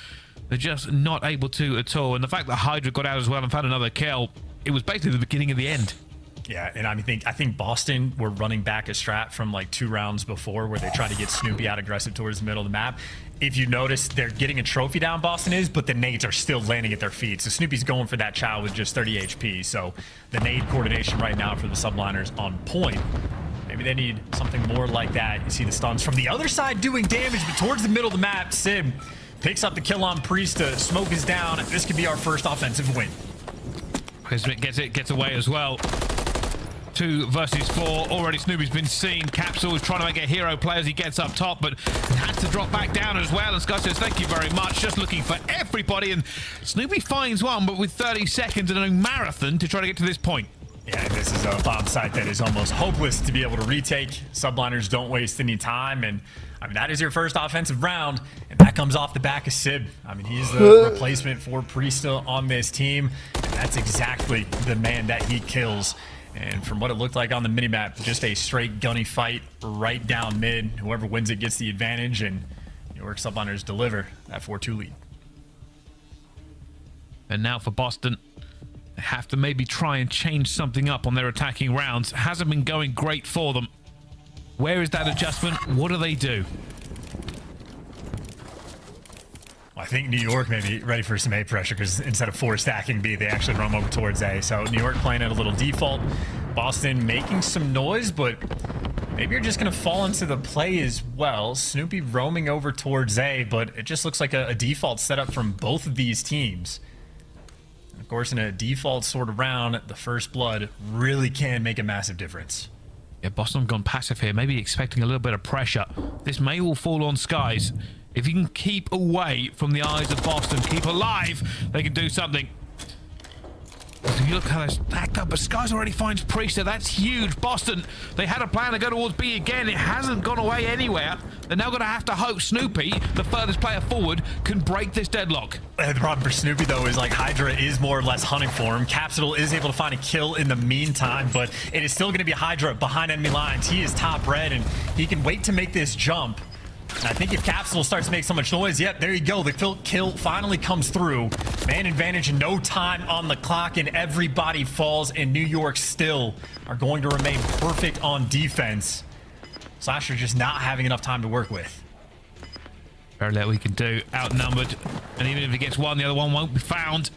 They're just not able to at all. And the fact that Hydra got out as well and found another kill, it was basically the beginning of the end. Yeah, and I think Boston were running back a strat from like 2 rounds before where they tried to get Snoopy out aggressive towards the middle of the map. If you notice, they're getting a trophy down, Boston is, but the nades are still landing at their feet. So Snoopy's going for that chow with just 30 HP. So the nade coordination right now for the subliners on point. Maybe they need something more like that. You see the stuns from the other side doing damage, but towards the middle of the map, Sib picks up the kill on Priesta. Smoke is down. This could be our first offensive win. Kismet gets away as well. 2 versus 4. Already Snoopy's been seen. Capsule is trying to make a hero play as he gets up top, but had to drop back down as well. And Scott says, thank you very much. Just looking for everybody. And Snoopy finds one, but with 30 seconds and a marathon to try to get to this point. Yeah, this is a bomb site that is almost hopeless to be able to retake. Subliners don't waste any time. And I mean, that is your first offensive round. And that comes off the back of Sib. I mean, he's the replacement for Priesta on this team. And that's exactly the man that he kills. And from what it looked like on the minimap, just a straight gunny fight right down mid. Whoever wins it gets the advantage, and New York subliners deliver that 4-2 lead. And now for Boston, they have to maybe try and change something up on their attacking rounds. It hasn't been going great for them. Where is that adjustment? What do they do? I think New York may be ready for some A pressure, because instead of 4 stacking B, they actually roam over towards A. So New York playing at a little default. Boston making some noise, but maybe you're just going to fall into the play as well. Snoopy roaming over towards A, but it just looks like a default setup from both of these teams. And of course, in a default sort of round, the first blood really can make a massive difference. Yeah, Boston have gone passive here, maybe expecting a little bit of pressure. This may all fall on Skies. If you can keep away from the eyes of Boston, keep alive, they can do something. If you look how they're stacked up, but Skies already finds Priesta. That's huge. Boston, they had a plan to go towards B again. It hasn't gone away anywhere. They're now going to have to hope Snoopy, the furthest player forward, can break this deadlock. The problem for Snoopy, though, is like Hydra is more or less hunting for him. Capsule is able to find a kill in the meantime, but it is still going to be Hydra behind enemy lines. He is top red, and he can wait to make this jump. And I think if Capsule starts to make so much noise, yep, there you go. The kill finally comes through. Man advantage, no time on the clock, and everybody falls, and New York still are going to remain perfect on defense. Slasher just not having enough time to work with. Very little we can do. Outnumbered. And even if he gets one, the other one won't be found.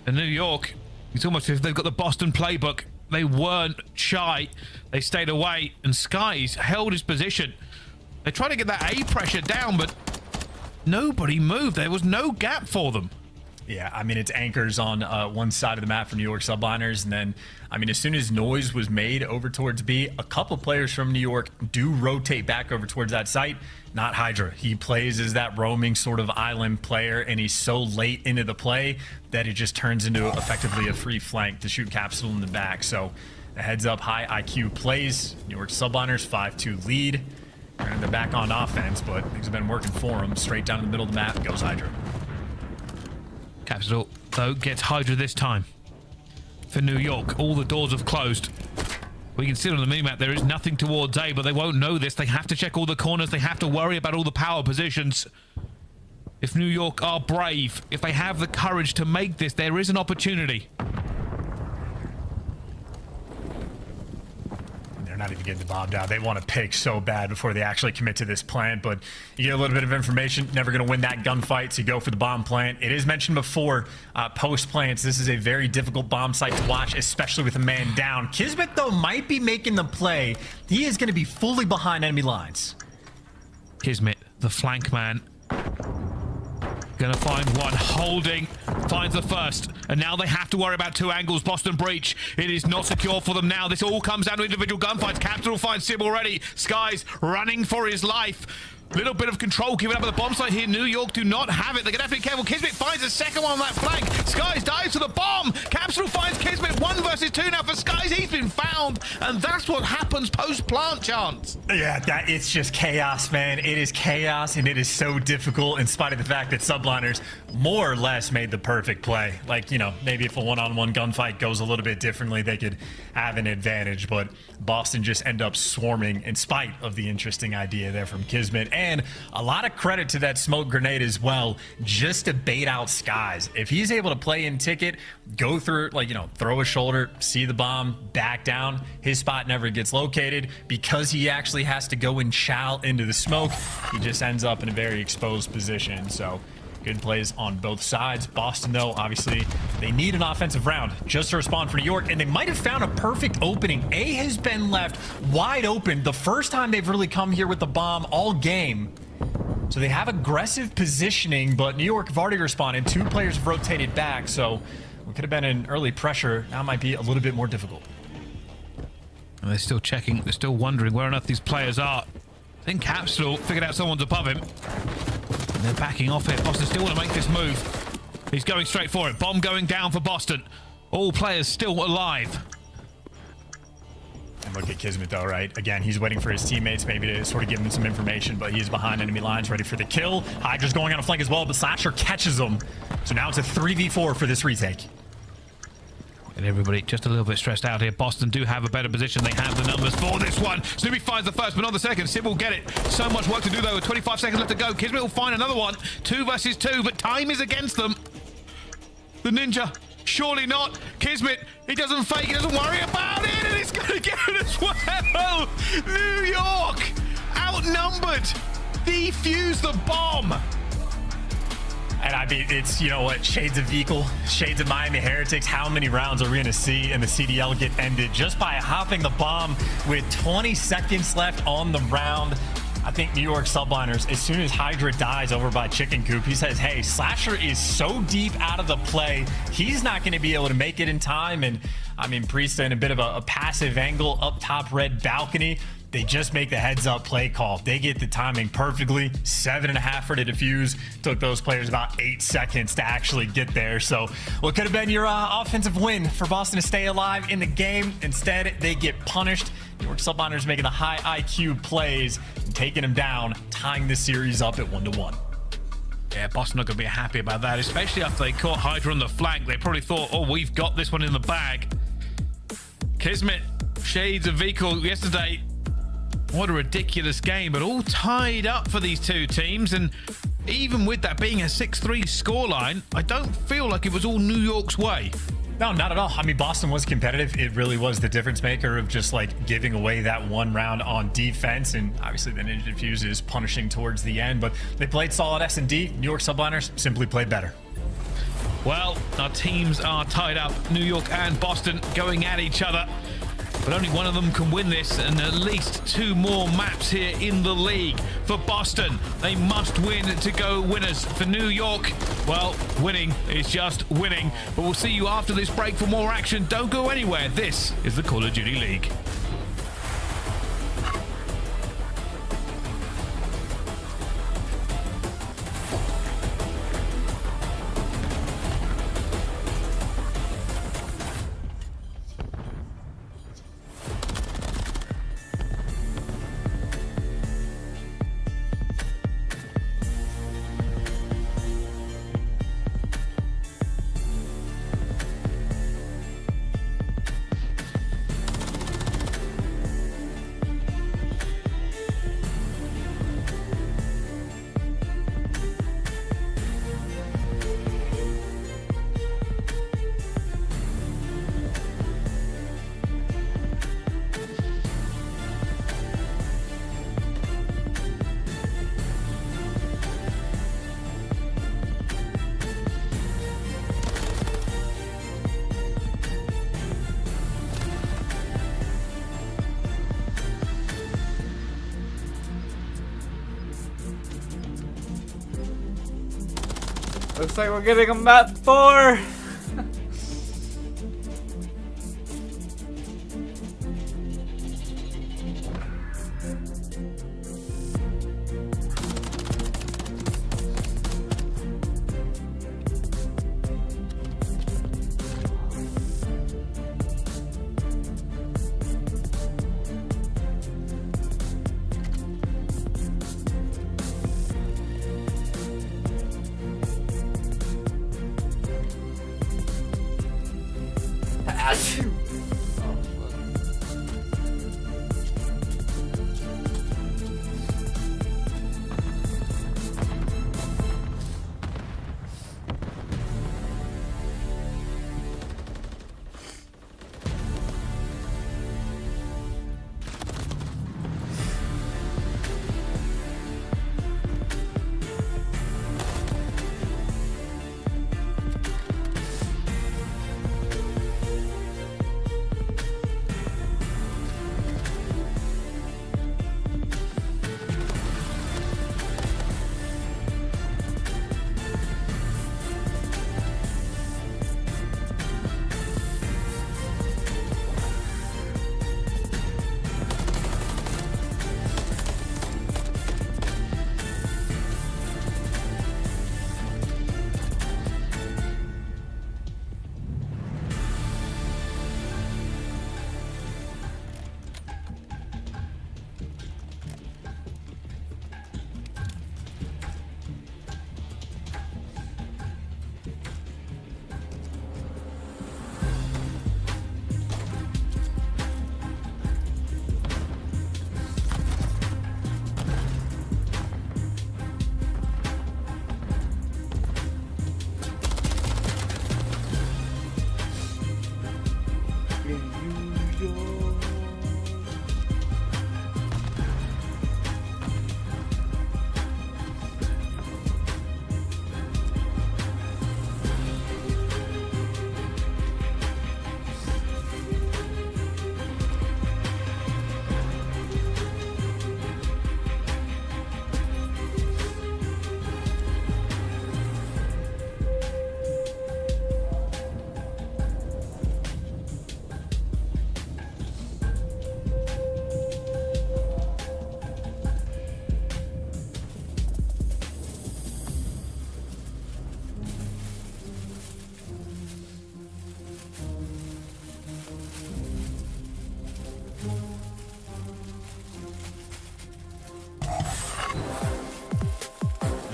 And New York, it's almost as if they've got the Boston playbook. They weren't shy. They stayed away, and Skies held his position. They tried to get that A pressure down, but nobody moved. There was no gap for them. Yeah, I mean, it's anchors on one side of the map for New York subliners, and then, I mean, as soon as noise was made over towards B, a couple players from New York do rotate back over towards that site. Not Hydra. He plays as that roaming sort of island player, and he's so late into the play that it just turns into effectively a free flank to shoot Capsule in the back. So, a heads up, high IQ plays. New York subliners 5-2 lead. And they're back on offense, but things have been working for them. Straight down in the middle of the map goes Hydra. Capsule, though, gets Hydra this time. For New York, all the doors have closed. We can see on the minimap there is nothing towards A, but they won't know this. They have to check all the corners. They have to worry about all the power positions. If New York are brave, if they have the courage to make this, there is an opportunity. Not even getting the bomb down. They want to pick so bad before they actually commit to this plant, but you get a little bit of information. Never going to win that gunfight, so you go for the bomb plant. It is mentioned before, post plants, this is a very difficult bomb site to watch, especially with a man down. Kismet, though, might be making the play. He is going to be fully behind enemy lines. Kismet, the flank man. Gonna find one, holding, finds the first, and now they have to worry about two angles. Boston breach, it is not secure for them now. This all comes down to individual gunfights. Capital finds Sib already. Skies running for his life. Little bit of control given up at the bomb site here. New York do not have it. They're gonna have to be careful. Kismet finds a second one on that flank. Skies dives to the bomb. Capsule finds Kismet. 1 versus 2 now for Skies. He's been found, and that's what happens post-plant, Chance. Yeah, it's just chaos, man. It is chaos, and it is so difficult in spite of the fact that subliners more or less made the perfect play. Like, you know, maybe if a one-on-one gunfight goes a little bit differently, they could have an advantage, but Boston just end up swarming in spite of the interesting idea there from Kismet. And a lot of credit to that smoke grenade as well, just to bait out Skies. If he's able to play in ticket, go through, like, you know, throw a shoulder, see the bomb, back down, his spot never gets located. Because he actually has to go and chow into the smoke, he just ends up in a very exposed position. So good plays on both sides. Boston, though, obviously, they need an offensive round just to respond for New York, and they might have found a perfect opening. A has been left wide open the first time they've really come here with the bomb all game. So they have aggressive positioning, but New York have already responded. 2 players have rotated back, so what could have been an early pressure now might be a little bit more difficult. And they're still checking. They're still wondering where on earth these players are. I think Capsule figured out someone's above him. And they're backing off here. Boston still want to make this move. He's going straight for it. Bomb going down for Boston. All players still alive. And look at Kismet, though, right? Again, he's waiting for his teammates maybe to sort of give him some information, but he's behind enemy lines, ready for the kill. Hydra's going on a flank as well, but Slasher catches him. So now it's a 3v4 for this retake. And everybody just a little bit stressed out here. Boston do have a better position. They have the numbers for this one. Snoopy finds the first, but not the second. Sib will get it. So much work to do, though, with 25 seconds left to go. Kismet will find another one. 2 versus 2, but time is against them. The ninja. Surely not. Kismet, he doesn't fake, he doesn't worry about it, and he's going to get it as well. New York, outnumbered, defuse the bomb. And I mean, it's, you know what, shades of Vehicle, shades of Miami Heretics. How many rounds are we going to see in the CDL get ended just by hopping the bomb with 20 seconds left on the round? I think New York subliners, as soon as Hydra dies over by Chicken Coop, he says, hey, Slasher is so deep out of the play, he's not going to be able to make it in time. And I mean, Priest in a bit of a passive angle up top red balcony. They just make the heads up play call. They get the timing perfectly. 7.5 for the defuse. Took those players about 8 seconds to actually get there. So what could have been your offensive win for Boston to stay alive in the game. Instead, they get punished. New York Subliners making the high IQ plays and taking them down, tying the series up at 1-1. Yeah, Boston not going to be happy about that, especially after they caught Hydra on the flank. They probably thought, oh, we've got this one in the bag. Kismet, shades of vehicle yesterday. What a ridiculous game, but all tied up for these two teams. And even with that being a 6-3 scoreline, I don't feel like it was all New York's way. No, not at all. I mean, Boston was competitive. It really was the difference maker of just like giving away that one round on defense. And obviously the Ninja Defuse is punishing towards the end, but they played solid S&D. New York Subliners simply played better. Well, our teams are tied up. New York and Boston going at each other. But only one of them can win this, and at least 2 more maps here in the league. For Boston, they must win to go winners. For New York, well, winning is just winning. But we'll see you after this break for more action. Don't go anywhere. This is the Call of Duty League. Looks like we're getting a map 4.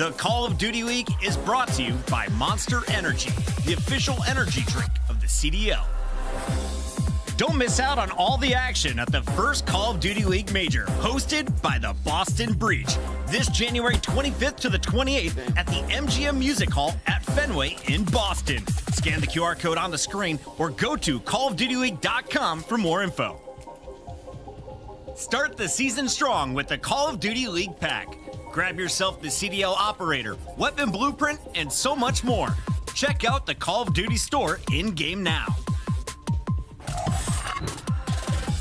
The Call of Duty Week is brought to you by Monster Energy, the official energy drink of the CDL. Don't miss out on all the action at the first Call of Duty Week Major, hosted by the Boston Breach, this January 25th to the 28th at the MGM Music Hall at Fenway in Boston. Scan the QR code on the screen or go to callofdutyweek.com for more info. Start the season strong with the Call of Duty League Pack. Grab yourself the CDL Operator, Weapon Blueprint, and so much more. Check out the Call of Duty store in-game now.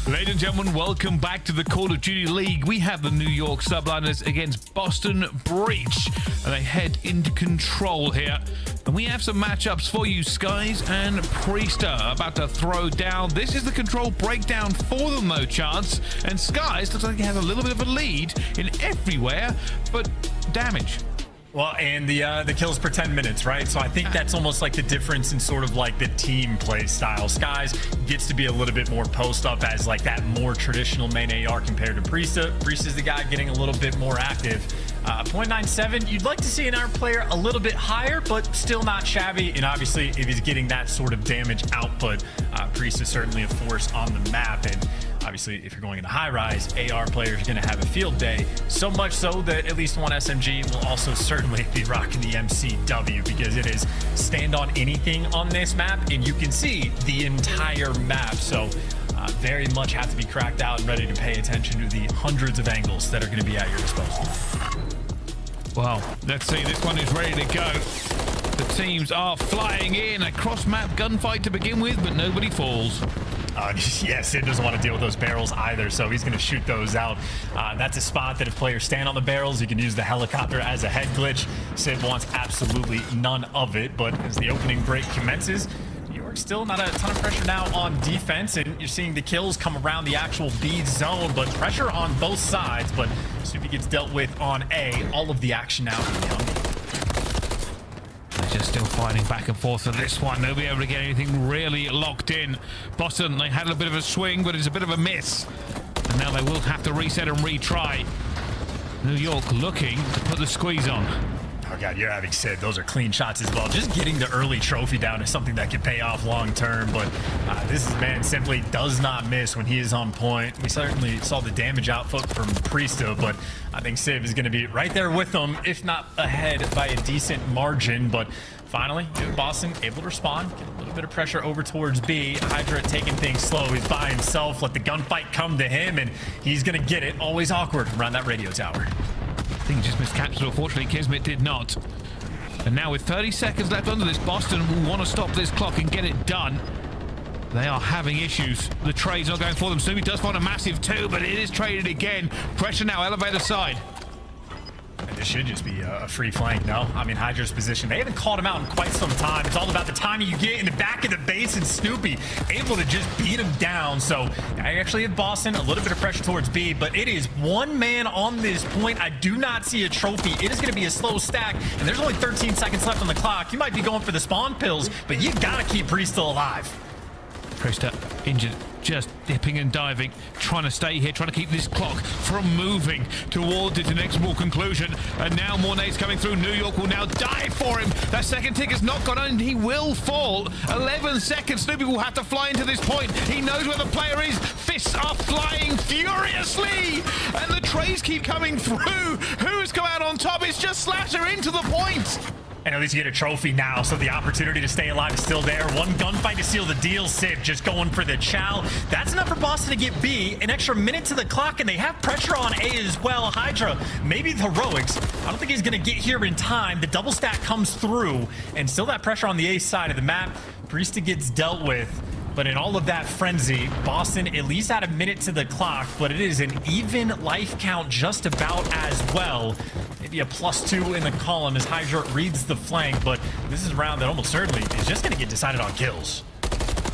Ladies and gentlemen, welcome back to the Call of Duty League. We have the New York Subliners against Boston Breach, and they head into control here. And we have some matchups for you. Skies and Priester about to throw down. This is the control breakdown for them, though, Chance. And Skies looks like he has a little bit of a lead in everywhere, but damage. Well, and the kills per 10 minutes, right? So I think that's almost like the difference in sort of like the team play style. Skies gets to be a little bit more post up as like that more traditional main AR compared to Priesta. Priesta's the guy getting a little bit more active. 0.97, you'd like to see an AR player a little bit higher, but still not shabby. And obviously, if he's getting that sort of damage output, Priest is certainly a force on the map. And obviously, if you're going into high rise, AR players are going to have a field day. So much so that at least one SMG will also certainly be rocking the MCW, because it is stand on anything on this map, and you can see the entire map. So very much have to be cracked out and ready to pay attention to the hundreds of angles that are going to be at your disposal. Well, let's see. This one is ready to go. The teams are flying in. A cross-map gunfight to begin with, but nobody falls. Yeah, Sid doesn't want to deal with those barrels either, so he's going to shoot those out. That's a spot that if players stand on the barrels, you can use the helicopter as a head glitch. Sid wants absolutely none of it, but as the opening break commences, New York still not a ton of pressure now on defense, and you're seeing the kills come around the actual B zone, but pressure on both sides. But Snoopy gets dealt with on A. All of the action now on B. They're just still fighting back and forth for this one. Nobody able to get anything really locked in. Boston, they had a bit of a swing, but it's a bit of a miss. And now they will have to reset and retry. New York looking to put the squeeze on. Oh God, you're having Sid. Those are clean shots as well. Just getting the early trophy down is something that can pay off long term, but this man simply does not miss when he is on point. We certainly saw the damage output from Priesta, but I think Civ is going to be right there with him, if not ahead by a decent margin. But finally, Boston able to respond, get a little bit of pressure over towards B. Hydra taking things slow. He's by himself. Let the gunfight come to him, and he's going to get it. Always awkward around that radio tower. I think he just miscaptured. Unfortunately, Kismet did not. And now with 30 seconds left under this, Boston will want to stop this clock and get it done. They are having issues. The trade's not going for them. Snoopy does find a massive 2, but it is traded again. Pressure now, elevator side. And this should just be a free flank, no? I mean, Hydra's position, they haven't called him out in quite some time. It's all about the timing you get in the back of the base, and Snoopy able to just beat him down. So I actually have Boston, a little bit of pressure towards B, but it is one man on this point. I do not see a trophy. It is going to be a slow stack, and there's only 13 seconds left on the clock. You might be going for the spawn pills, but you got to keep Priest still alive. Priester injured, just dipping and diving, trying to stay here, trying to keep this clock from moving towards its inexorable conclusion. And now more nades coming through. New York will now die for him. That second tick has not gone on, and he will fall. 11 seconds. Snoopy will have to fly into this point. He knows where the player is. Fists are flying furiously, and the trays keep coming through. Who's come out on top? It's just Slasher into the point. And at least you get a trophy now, so the opportunity to stay alive is still there. One gunfight to seal the deal. Civ just going for the chow. That's enough for Boston to get B. An extra minute to the clock, and they have pressure on A as well. Hydra, maybe the heroics. I don't think he's going to get here in time. The double stack comes through, and still that pressure on the A side of the map. Priesta gets dealt with. But in all of that frenzy, Boston at least had a minute to the clock, but it is an even life count just about as well. Maybe a +2 in the column as Hydra reads the flank, but this is a round that almost certainly is just going to get decided on kills.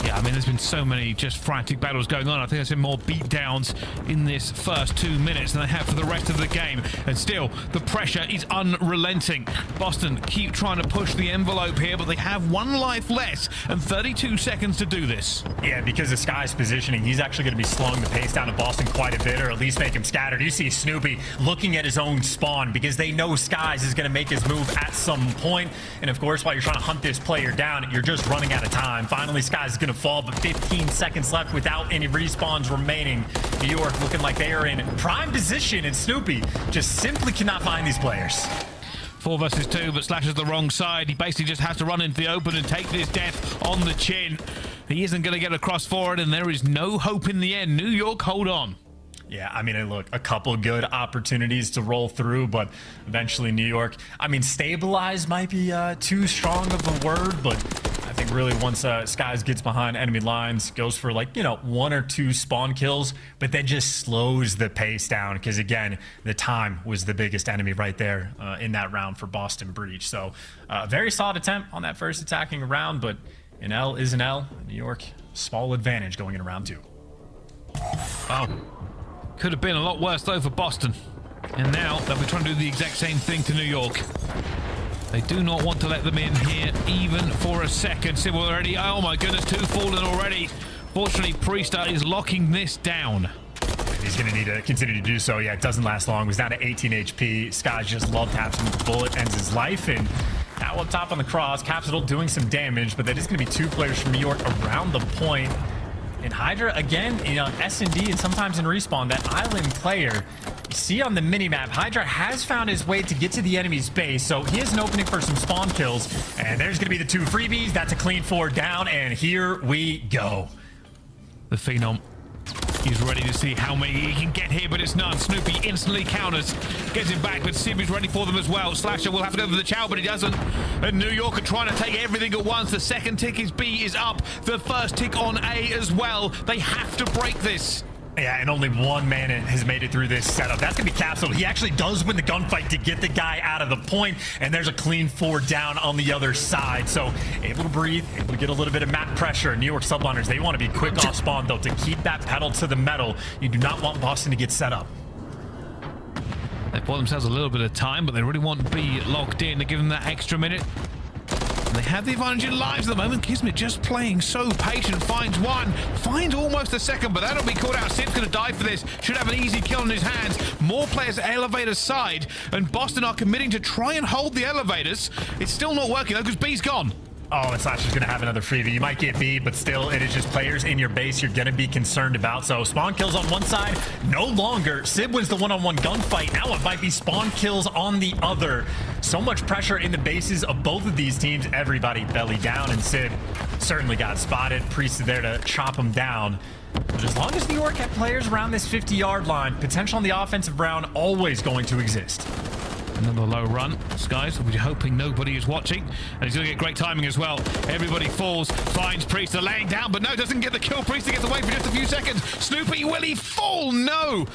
Yeah, I mean, there's been so many just frantic battles going on. I think I've seen more beatdowns in this first 2 minutes than I have for the rest of the game. And still, the pressure is unrelenting. Boston keep trying to push the envelope here, but they have 1 life less and 32 seconds to do this. Yeah, because of Sky's positioning, he's actually going to be slowing the pace down to Boston quite a bit, or at least make him scattered. You see Snoopy looking at his own spawn because they know Skies is going to make his move at some point. And of course, while you're trying to hunt this player down, you're just running out of time. Finally, Skies is going to fall, but 15 seconds left without any respawns remaining. New York looking like they are in prime position, and Snoopy just simply cannot find these players. 4 versus 2, but Slasher's the wrong side. He basically just has to run into the open and take this death on the chin. He isn't going to get across for it, and there is no hope in the end. New York, hold on. Yeah, I mean, look, a couple good opportunities to roll through, but eventually New York, I mean, stabilize might be too strong of a word, but I think really once Skies gets behind enemy lines, goes for like, you know, 1 or 2 spawn kills, but then just slows the pace down because, again, the time was the biggest enemy right there in that round for Boston Breach. So very solid attempt on that first attacking round, but an L is an L. New York, small advantage going into round 2. Wow. Could have been a lot worse though for Boston. And now they'll be trying to do the exact same thing to New York. They do not want to let them in here even for a second. Civil already, oh my goodness, 2 fallen already. Fortunately, Priesta is locking this down. He's going to need to continue to do so. Yeah, it doesn't last long. He's down to 18 HP. Skies just love taps him with the bullet, ends his life. And now up top on the cross, Capsule doing some damage, but that is going to be 2 players from New York around the point. And Hydra, again, you know, S&D and sometimes in respawn, that island player, you see on the minimap, Hydra has found his way to get to the enemy's base, so he is an opening for some spawn kills. And there's going to be the 2 freebies. That's a clean 4 down, and here we go. The Phenom, he's ready to see how many he can get here, but it's none. Snoopy instantly counters, gets him back, but Sib is ready for them as well. Slasher will have to go for the chow, but he doesn't. And New York are trying to take everything at once. The second tick is B is up. The first tick on A as well. They have to break this. Yeah, and only 1 man has made it through this setup. That's going to be Capsule. He actually does win the gunfight to get the guy out of the point, and there's a clean 4 down on the other side. So able to breathe, able to get a little bit of map pressure. New York subliners, they want to be quick off spawn, though, to keep that pedal to the metal. You do not want Boston to get set up. They bought themselves a little bit of time, but they really want B locked in to give them that extra minute. And they have the advantage in lives at the moment. Kismet just playing so patient, finds 1, finds almost a second, but that'll be caught out. Sib's going to die for this. Should have an easy kill in his hands. More players at elevator's side, and Boston are committing to try and hold the elevators. It's still not working though, because B's gone. Oh, and Slasher's going to have another freebie. You might get B, but still, it is just players in your base you're going to be concerned about. So spawn kills on one side, no longer. Sib wins the one-on-one gunfight. Now it might be spawn kills on the other. So much pressure in the bases of both of these teams. Everybody belly down, and Sib certainly got spotted. Priest is there to chop him down. But as long as New York have players around this 50-yard line, potential on the offensive round always going to exist. Another low run. Skies will be hoping nobody is watching. And he's going to get great timing as well. Everybody falls, finds Priester laying down, but no, doesn't get the kill. Priester gets away for just a few seconds. Snoopy, will he fall? No!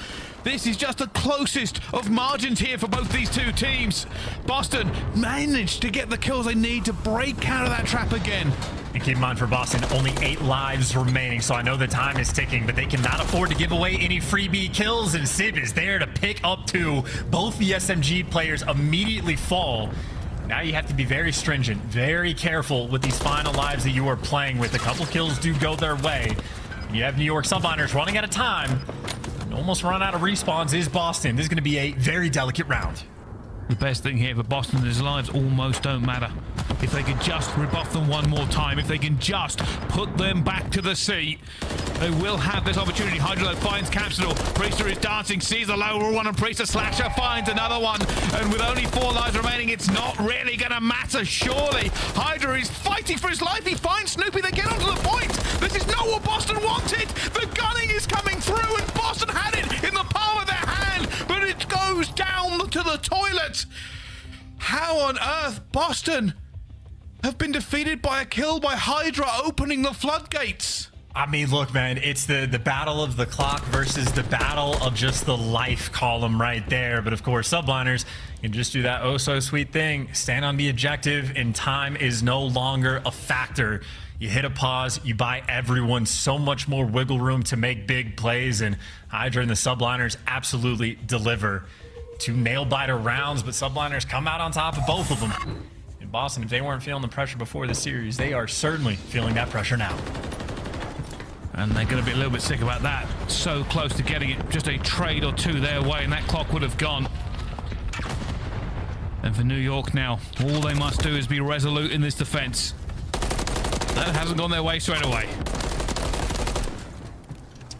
This is just the closest of margins here for both these 2 teams. Boston managed to get the kills they need to break out of that trap again. And keep in mind for Boston, only 8 lives remaining, so I know the time is ticking, but they cannot afford to give away any freebie kills, and Sib is there to pick up 2. Both the SMG players immediately fall. Now you have to be very stringent, very careful with these final lives that you are playing with. A couple kills do go their way. You have New York subliners running out of time. Almost run out of respawns is Boston. This is going to be a very delicate round. The best thing here for Boston is lives almost don't matter. If they can just rebuff them one more time, if they can just put them back to the sea, they will have this opportunity. Hydra finds Capsule. Priester is dancing, sees the lower one, and Priester Slasher finds another one. And with only 4 lives remaining, it's not really going to matter, surely. Hydra is fighting for his life. He finds Snoopy. They get onto the point. This is not what Boston wanted. The gunning is coming through, and Boston had it in the palm of their hand, but it goes down to the toilet. How on earth Boston have been defeated by a kill by Hydra opening the floodgates? I mean, look, man, it's the battle of the clock versus the battle of just the life column right there. But of course, subliners can just do that oh so sweet thing. Stand on the objective, and time is no longer a factor. You hit a pause, you buy everyone so much more wiggle room to make big plays, and Hydra and the subliners absolutely deliver. 2 nail-biter rounds, but subliners come out on top of both of them. In Boston, if they weren't feeling the pressure before the series, they are certainly feeling that pressure now. And they're going to be a little bit sick about that. So close to getting it, just a trade or 2 their way, and that clock would have gone. And for New York now, all they must do is be resolute in this defense. That hasn't gone their way straight away.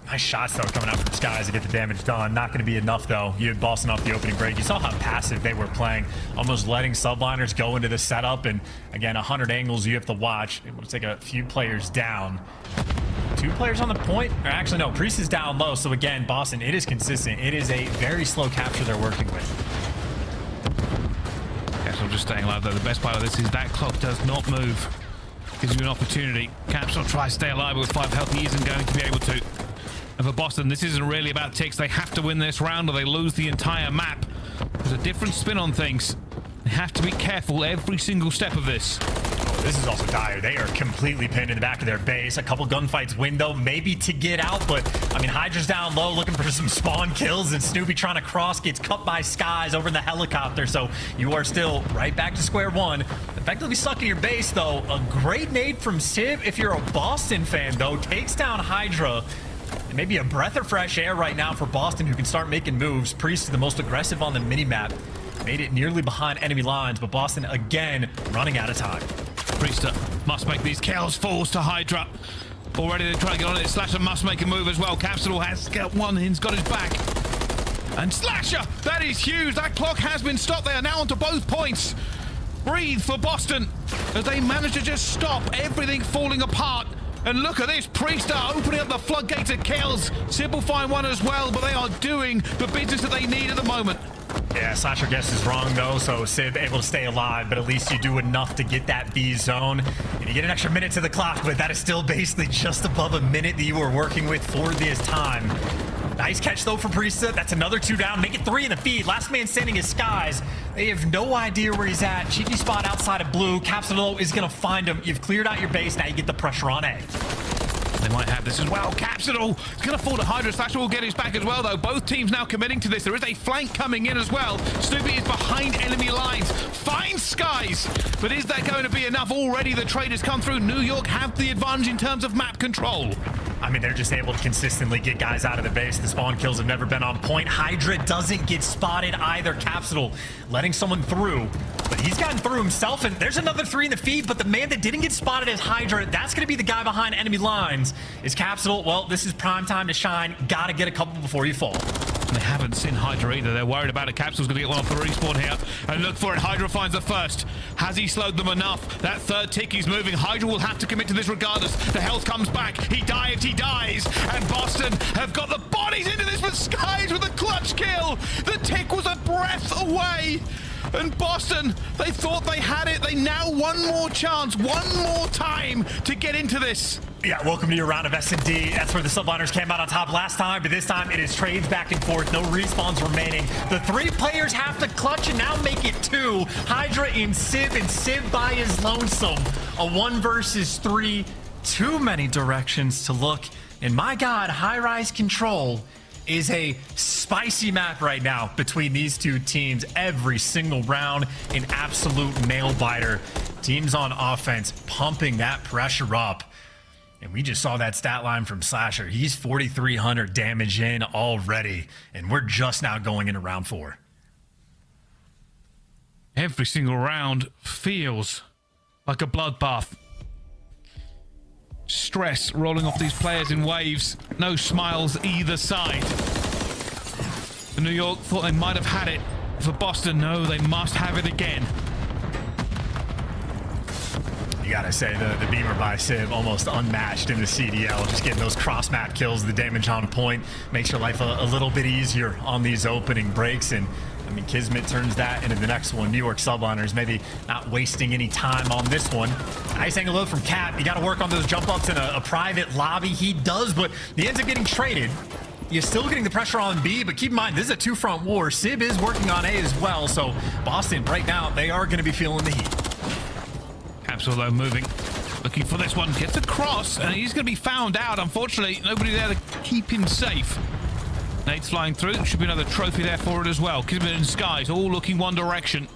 Nice shots, though, coming out from the skies to get the damage done. Not going to be enough, though. You had Boston off the opening break. You saw how passive they were playing, almost letting subliners go into the setup. And, again, 100 angles you have to watch. Able to take a few players down. 2 players on the point. Or actually, no, Priest is down low. So, again, Boston, it is consistent. It is a very slow capture they're working with. Capsule just staying alive, though. The best part of this is that clock does not move. Gives you an opportunity. Capsule tries to stay alive with 5 health. He isn't going to be able to. And for Boston, this isn't really about ticks. They have to win this round or they lose the entire map. There's a different spin on things. They have to be careful every single step of this. Oh, this is also dire. They are completely pinned in the back of their base. A couple gunfights window, maybe to get out, but I mean, Hydra's down low looking for some spawn kills, and Snoopy trying to cross gets cut by Skies over in the helicopter, so you are still right back to square one. Effectively stuck in your base, though. A great nade from Civ, if you're a Boston fan, though, takes down Hydra. And maybe a breath of fresh air right now for Boston, who can start making moves. Priest is the most aggressive on the mini-map. Made it nearly behind enemy lines, but Boston again running out of time. Priester must make these kills. Falls to Hydra. Already they're trying to get on it. Slasher must make a move as well. Capsule has got one. He's got his back. And Slasher, that is huge. That clock has been stopped. They are now onto both points. Breathe for Boston as they manage to just stop everything falling apart. And look at this, Priester opening up the floodgates of kills. Sib will find one as well, but they are doing the business that they need at the moment. Yeah, Slasher guess is wrong, though, so Sib able to stay alive, but at least you do enough to get that B zone. And you get an extra minute to the clock, but that is still basically just above a minute that you were working with for this time. Nice catch, though, for Priesta. That's another 2 down. Make it 3 in the feed. Last man standing is Skies. They have no idea where he's at. Cheeky spot outside of blue. Capsule is going to find him. You've cleared out your base. Now you get the pressure on A. They might have this as well. Capsule is going to fall to Hydra. Slasher will get his back as well, though. Both teams now committing to this. There is a flank coming in as well. Snoopy is behind enemy lines. Finds Skies. But is that going to be enough? Already the trade has come through. New York have the advantage in terms of map control. I mean, they're just able to consistently get guys out of the base. The spawn kills have never been on point. Hydra doesn't get spotted either. Capsule letting someone through, but he's gotten through himself, and there's another 3 in the feed, but the man that didn't get spotted as Hydra, that's going to be the guy behind enemy lines. Is Capsule. Well, this is prime time to shine. Gotta get a couple before you fall. They haven't seen Hydra either. They're worried about it. Capsule's going to get one off the respawn here. And look for it. Hydra finds the first. Has he slowed them enough? That third tick he's moving. Hydra will have to commit to this regardless. The health comes back. He dives. He dies. And Boston have got the bodies into this with Skies with a clutch kill. The tick was a breath away. And Boston, they thought they had it. They now one more chance, one more time to get into this. Yeah, welcome to your round of S&D. That's where the subliners came out on top last time, but this time it is trades back and forth. No respawns remaining. The 3 players have to clutch and now make it 2. Hydra and Civ by his lonesome. A 1 versus 3. Too many directions to look. And my God, high-rise control is a spicy map right now between these 2 teams. Every single round, an absolute nail-biter. Teams on offense pumping that pressure up. And we just saw that stat line from Slasher. He's 4,300 damage in already, and we're just now going into round 4. Every single round feels like a bloodbath. Stress rolling off these players in waves. No smiles either side. The New York thought they might have had it. For Boston, no, they must have it again. You gotta say, the Beamer by Civ almost unmatched in the CDL. Just getting those cross-map kills, the damage on point, makes your life a little bit easier on these opening breaks. And I mean, Kismet turns that into the next one. New York subliners maybe not wasting any time on this one. Nice angle load from Cap. You got to work on those jump ups in a private lobby. He does, but he ends up getting traded. You're still getting the pressure on B, but keep in mind, this is a 2-front war. Sib is working on A as well, so Boston, right now, they are going to be feeling the heat. Capsule, though, moving. Looking for this one, gets across, and he's going to be found out. Unfortunately, nobody there to keep him safe. Nade's flying through. Should be another trophy there for it as well. Kismet and Skies all looking one direction.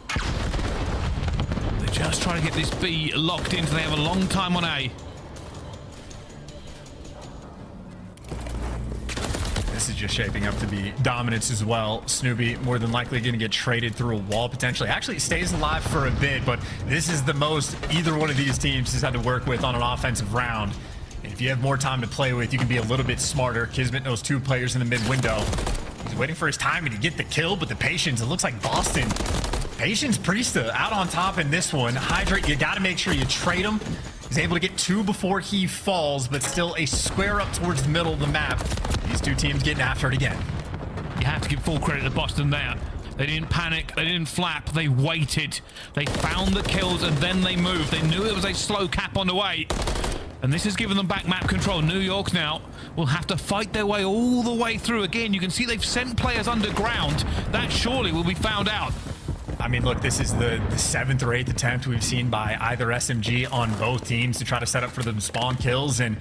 They're just trying to get this B locked in, so they have a long time on A. This is just shaping up to be dominance as well. Snoopy more than likely going to get traded through a wall potentially. Actually stays alive for a bit, but this is the most either one of these teams has had to work with on an offensive round. And if you have more time to play with, you can be a little bit smarter. Kismet knows 2 players in the mid window. He's waiting for his timing to get the kill, but the Patience, it looks like Boston. Patience Priesta out on top in this one. Hydrate, you got to make sure you trade him. He's able to get 2 before he falls, but still a square up towards the middle of the map. These 2 teams getting after it again. You have to give full credit to Boston there. They didn't panic, they didn't flap, they waited. They found the kills and then they moved. They knew it was a slow cap on the way. And this has given them back map control. New York now will have to fight their way all the way through. Again, you can see they've sent players underground. That surely will be found out. I mean, look, this is the 7th or 8th attempt we've seen by either SMG on both teams to try to set up for them spawn kills, and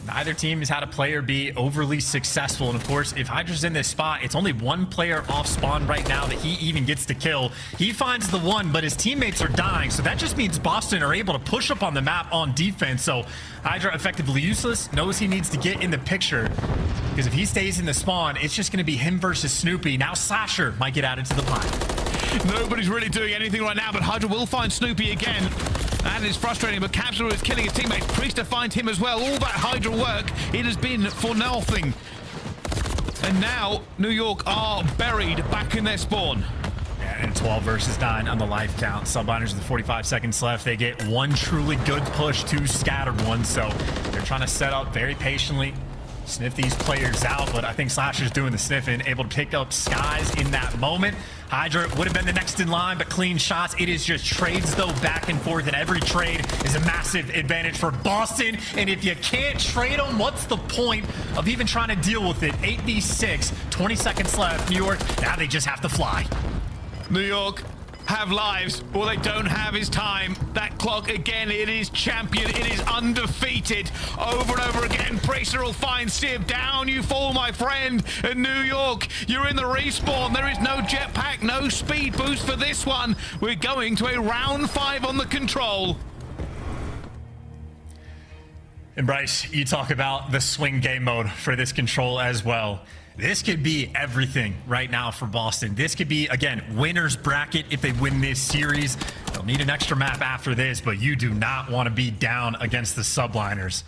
neither team has had a player be overly successful. And of course, if Hydra's in this spot, it's only 1 player off spawn right now that he even gets to kill. He finds the 1, but his teammates are dying, so that just means Boston are able to push up on the map on defense. So Hydra effectively useless, knows he needs to get in the picture, because if he stays in the spawn, it's just going to be him versus Snoopy. Now Slasher might get added to the pile. Nobody's really doing anything right now, but Hydra will find Snoopy again. That is frustrating, but Capsule is killing his teammates. Priesta finds him as well. All that Hydra work, it has been for nothing. And now, New York are buried back in their spawn. Yeah, and 12 versus 9 on the life count. Subliners with 45 seconds left. They get 1 truly good push, 2 scattered ones, so they're trying to set up very patiently, sniff these players out, but I think Slasher's doing the sniffing, able to pick up Skies in that moment. Hydra would have been the next in line, but clean shots. It is just trades, though, back and forth, and every trade is a massive advantage for Boston. And if you can't trade them, what's the point of even trying to deal with it? 8v6, 20 seconds left. New York, now they just have to fly. New York have lives. All they don't have is time. That clock, again, it is champion. It is undefeated. Over and over again, Priester will find Sib. Down you fall, my friend. And New York, you're in the respawn. There is no jetpack, no speed boost for this one. We're going to a round 5 on the control. And Bryce, you talk about the swing game mode for this control as well. This could be everything right now for Boston. This could be, again, winner's bracket if they win this series. They'll need an extra map after this, but you do not want to be down against the subliners.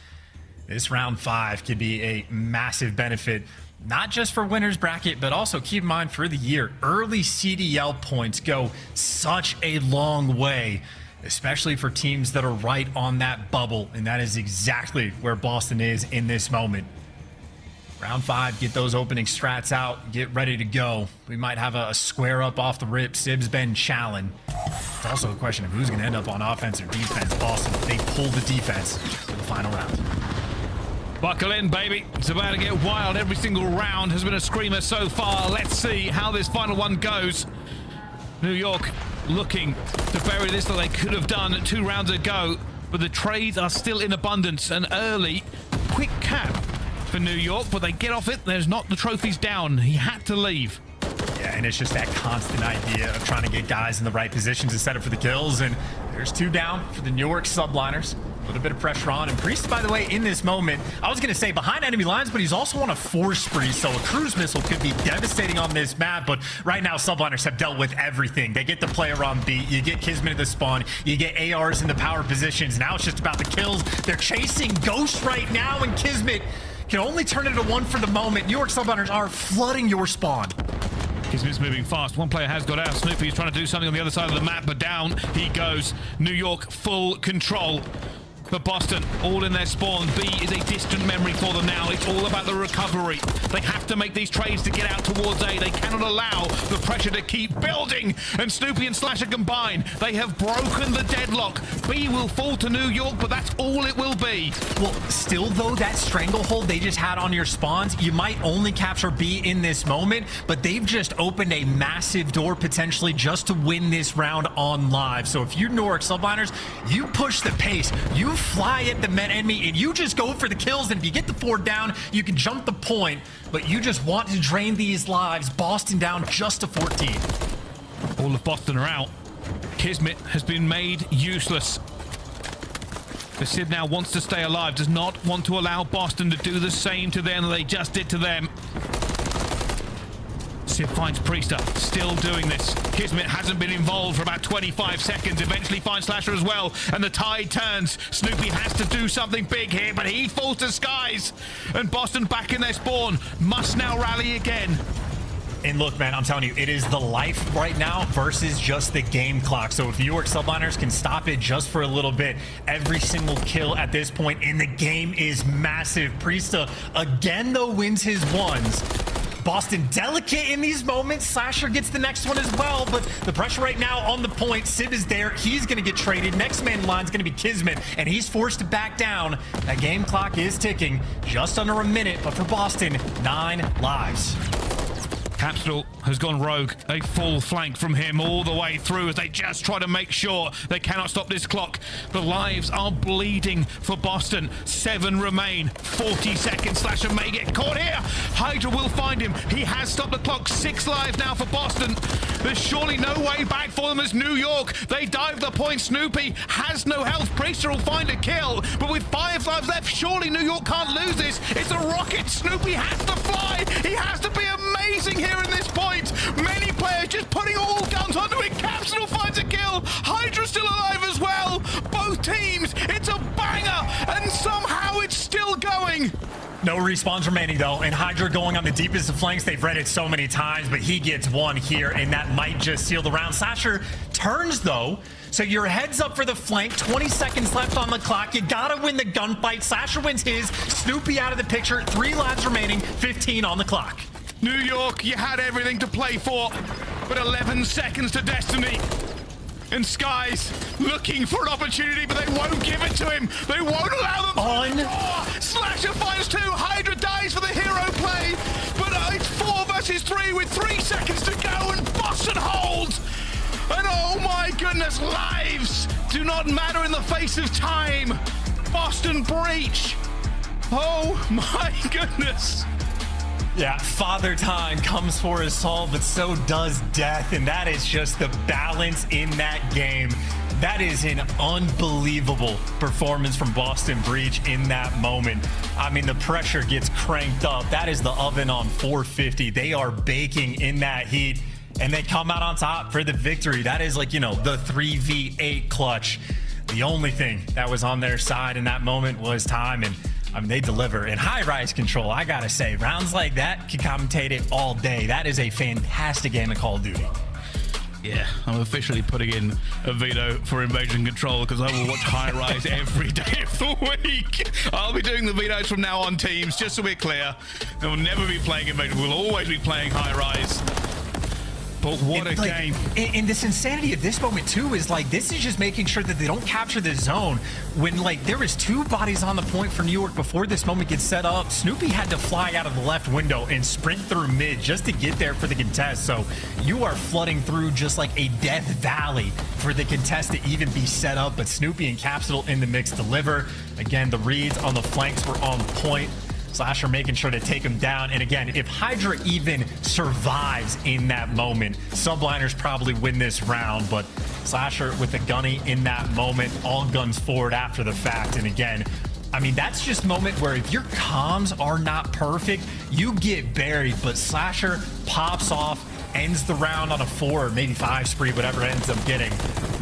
This round 5 could be a massive benefit, not just for winner's bracket, but also keep in mind for the year. Early CDL points go such a long way, especially for teams that are right on that bubble, and that is exactly where Boston is in this moment. Round 5, get those opening strats out, get ready to go. We might have a square up off the rip. Sib's been challenged. It's also a question of who's going to end up on offense or defense. Boston, they pull the defense for the final round. Buckle in, baby. It's about to get wild. Every single round has been a screamer so far. Let's see how this final one goes. New York looking to bury this that they could have done 2 rounds ago, but the trades are still in abundance. An early, quick cap for New York, but they get off it. There's not the trophies down. He had to leave. Yeah, and it's just that constant idea of trying to get guys in the right positions to set up for the kills. And there's 2 down for the New York subliners. A little bit of pressure on. And Priest, by the way, in this moment, I was going to say behind enemy lines, but he's also on a force spree, so a cruise missile could be devastating on this map. But right now, subliners have dealt with everything. They get the player on beat. You get Kismet in the spawn. You get ARs in the power positions. Now it's just about the kills. They're chasing Ghost right now, and Kismet can only turn it to 1 for the moment. New York subliners are flooding your spawn. Kismet's moving fast. One player has got out. Snoopy's trying to do something on the other side of the map, but down he goes. New York full control. But Boston, all in their spawn. B is a distant memory for them now. It's all about the recovery. They have to make these trades to get out towards A. They cannot allow the pressure to keep building. And Snoopy and Slasher combined. They have broken the deadlock. B will fall to New York, but that's all it will be. Well, still, though, that stranglehold they just had on your spawns, you might only capture B in this moment, but they've just opened a massive door potentially just to win this round on live. So if you're New York subliners, you push the pace. You fly at the enemy, and you just go for the kills. And if you get the 4 down, you can jump the point. But you just want to drain these lives. Boston down just to 14. All of Boston are out. Kismet has been made useless. The Civ now wants to stay alive, does not want to allow Boston to do the same to them that they just did to them. Civ finds Priester, still doing this. Kismet hasn't been involved for about 25 seconds, eventually finds Slasher as well, and the tide turns. Snoopy has to do something big here, but he falls to skies. And Boston back in their spawn, must now rally again. And look, man, I'm telling you, it is the life right now versus just the game clock. So if New York Subliners can stop it just for a little bit, every single kill at this point in the game is massive. Priesta, again, though, wins his ones. Boston delicate in these moments. Slasher gets the next one as well, but the pressure right now on the point. Civ is there. He's going to get traded. Next man in line is going to be Kismet, and he's forced to back down. That game clock is ticking. Just under a minute, but for Boston, 9 lives. Capsule has gone rogue. A full flank from him all the way through as they just try to make sure they cannot stop this clock. The lives are bleeding for Boston. 7 remain. 40 seconds. Slasher may get caught here. Hydra will find him. He has stopped the clock. 6 lives now for Boston. There's surely no way back for them as New York. They dive the point. Snoopy has no health. Priester will find a kill. But with 5 lives left, surely New York can't lose this. It's a rocket. Snoopy has to fly. He has to be amazing here in this point. Many players just putting all guns onto it. Capsule finds a kill. Hydra's still alive as well. Both teams, it's a banger, and somehow it's still going. No respawns remaining though, and Hydra going on the deepest of flanks. They've read it so many times, but he gets one here, and that might just seal the round. Slasher turns though, so your heads up for the flank. 20 seconds left on the clock. You gotta win the gunfight. Slasher wins his. Snoopy out of the picture. 3 lives remaining. 15 on the clock. New York, you had everything to play for, but 11 seconds to destiny. And Skies looking for an opportunity, but they won't give it to him. They won't allow them. Slasher finds 2. Hydra dies for the hero play, but it's 4 versus 3 with 3 seconds to go, and Boston holds. And oh my goodness, lives do not matter in the face of time. Boston breach. Oh my goodness. Yeah, Father Time comes for his soul, but so does death, and that is just the balance in that game. That is an unbelievable performance from Boston Breach in that moment. I mean, the pressure gets cranked up. That is the oven on 450. They are baking in that heat, and they come out on top for the victory. That is like, you know, the 3v8 clutch. The only thing that was on their side in that moment was time, and I mean, they deliver. And high-rise control, I gotta say, rounds like that can commentate it all day. That is a fantastic game of Call of Duty. Yeah, I'm officially putting in a veto for Invasion Control because I will watch high-rise every day of the week. I'll be doing the vetoes from now on, teams, just so we're clear. And we'll never be playing Invasion. We'll always be playing high-rise. But what a game. And this insanity of this moment too is like, this is just making sure that they don't capture the zone. When like there was 2 bodies on the point for New York before this moment gets set up, Snoopy had to fly out of the left window and sprint through mid just to get there for the contest. So you are flooding through just like a death valley for the contest to even be set up. But Snoopy and Capsule in the mix deliver. Again, the reads on the flanks were on point. Slasher making sure to take him down. And again, if Hydra even survives in that moment, Subliners probably win this round. But Slasher with the gunny in that moment, all guns forward after the fact. And again, I mean, that's just a moment where if your comms are not perfect, you get buried. But Slasher pops off, ends the round on a 4 or maybe 5 spree, whatever it ends up getting.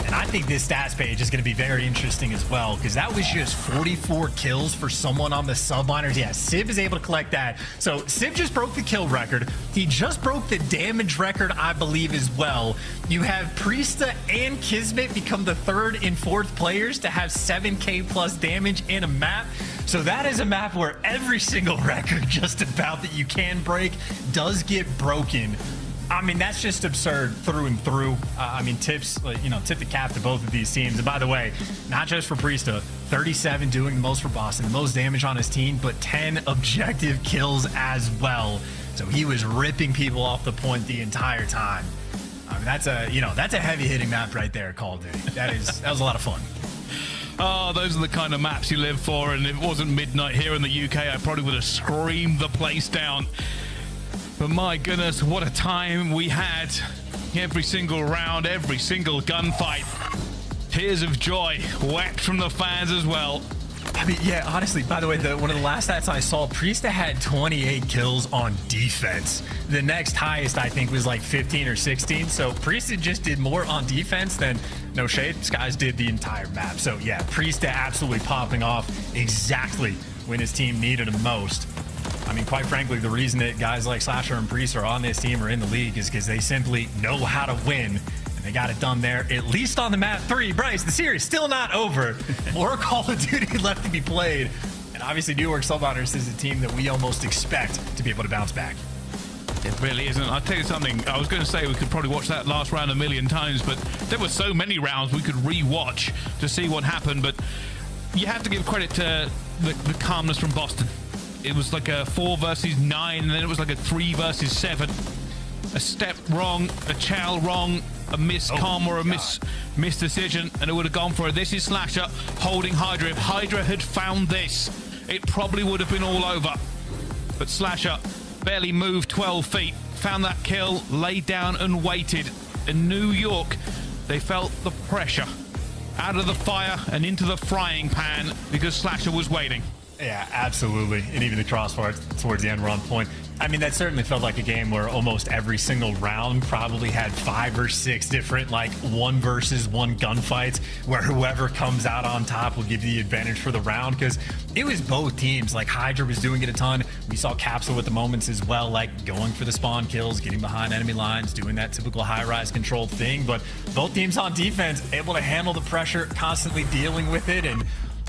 And I think this stats page is going to be very interesting as well, because that was just 44 kills for someone on the Subliners. Yeah, Civ is able to collect that. So Civ just broke the kill record. He just broke the damage record, I believe, as well. You have Priesta and Kismet become the 3rd and 4th players to have 7k plus damage in a map. So that is a map where every single record just about that you can break does get broken. I mean, that's just absurd through and through. I mean, tips, you know, tip the cap to both of these teams. And by the way, not just for Priesta, 37 doing the most for Boston, the most damage on his team, but 10 objective kills as well. So he was ripping people off the point the entire time. I mean, that's a, you know, that's a heavy hitting map right there, Call of Duty. That was a lot of fun. Oh, those are the kind of maps you live for, and if it wasn't midnight here in the UK, I probably would have screamed the place down. But my goodness, what a time we had. Every single round, every single gunfight. Tears of joy, wept from the fans as well. I mean, yeah, honestly, by the way, one of the last stats I saw, Priesta had 28 kills on defense. The next highest, I think, was like 15 or 16. So Priesta just did more on defense than, no shade, Skies did the entire map. So yeah, Priesta absolutely popping off exactly when his team needed him most. I mean, quite frankly, the reason that guys like Slasher and Priest are on this team or in the league is because they simply know how to win. And they got it done there, at least on the map 3. Bryce, the series still not over. More Call of Duty left to be played. And obviously, New York Subhunters is a team that we almost expect to be able to bounce back. It really isn't. I'll tell you something. I was going to say we could probably watch that last round a million times, but there were so many rounds we could re-watch to see what happened. But you have to give credit to the calmness from Boston. It was like a 4 versus 9, and then it was like a 3 versus 7. A step wrong, a chow wrong, a miscom or a misdecision, and it would have gone for it. This is Slasher holding Hydra. If Hydra had found this, it probably would have been all over. But Slasher barely moved 12 feet, found that kill, laid down and waited. In New York, they felt the pressure out of the fire and into the frying pan because Slasher was waiting. Yeah, absolutely. And even the crossfire towards the end were on point. I mean, that certainly felt like a game where almost every single round probably had 5 or 6 different, like, 1 versus 1 gunfights where whoever comes out on top will give you the advantage for the round, because it was both teams. Like, Hydra was doing it a ton. We saw Capsule with the moments as well, like going for the spawn kills, getting behind enemy lines, doing that typical high-rise controlled thing. But both teams on defense able to handle the pressure, constantly dealing with it. And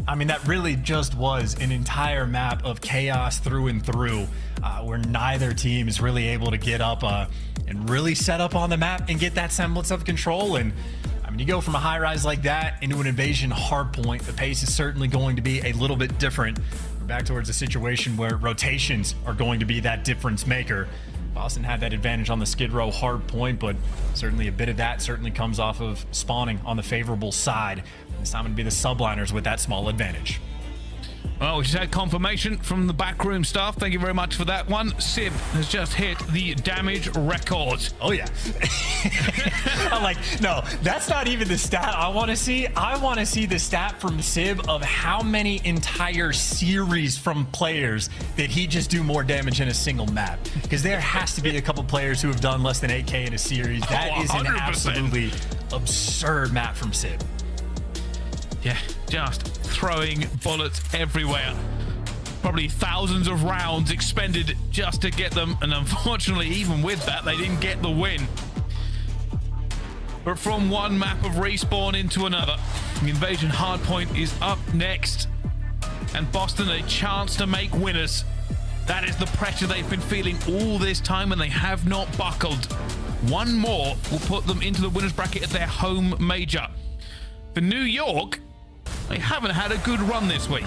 I mean, that really just was an entire map of chaos through and through, where neither team is really able to get up and really set up on the map and get that semblance of control. And I mean, you go from a high rise like that into an invasion hard point, the pace is certainly going to be a little bit different. We're back towards a situation where rotations are going to be that difference maker. Boston had that advantage on the Skid Row hard point, but certainly a bit of that certainly comes off of spawning on the favorable side. This time it'd be the subliners with that small advantage. Well, we just had confirmation from the backroom staff. Thank you very much for that one. Sib has just hit the damage record. Oh, yeah. I'm like, no, that's not even the stat I want to see. I want to see the stat from Sib of how many entire series from players did he just do more damage in a single map. Because there has to be a couple players who have done less than 8K in a series. That is an absolutely absurd map from Sib. Yeah, just throwing bullets everywhere. Probably thousands of rounds expended just to get them, and unfortunately, even with that, they didn't get the win. But from one map of respawn into another, the invasion hardpoint is up next, and Boston a chance to make winners. That is the pressure they've been feeling all this time, and they have not buckled. One more will put them into the winners bracket at their home major. For New York, they haven't had a good run this week.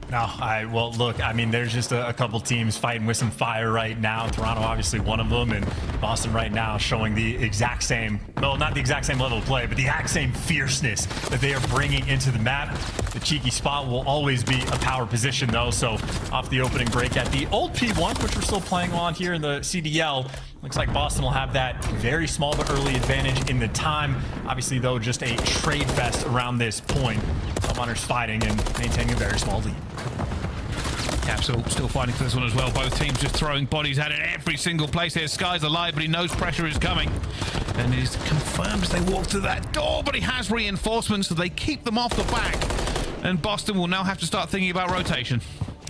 No, well, look, I mean, there's just a couple teams fighting with some fire right now. Toronto, obviously, one of them, and Boston right now showing the exact same, well, not the exact same level of play, but the exact same fierceness that they are bringing into the map. The cheeky spot will always be a power position, though, so off the opening break at the old P1, which we're still playing on here in the CDL, looks like Boston will have that very small but early advantage in the time. Obviously, though, just a trade fest around this point. Subhunters fighting and maintaining a very small lead. Capsule still fighting for this one as well. Both teams just throwing bodies at it every single place. Here, Sky's alive, but he knows pressure is coming. And it is confirmed as they walk through that door, but he has reinforcements, so they keep them off the back. And Boston will now have to start thinking about rotation.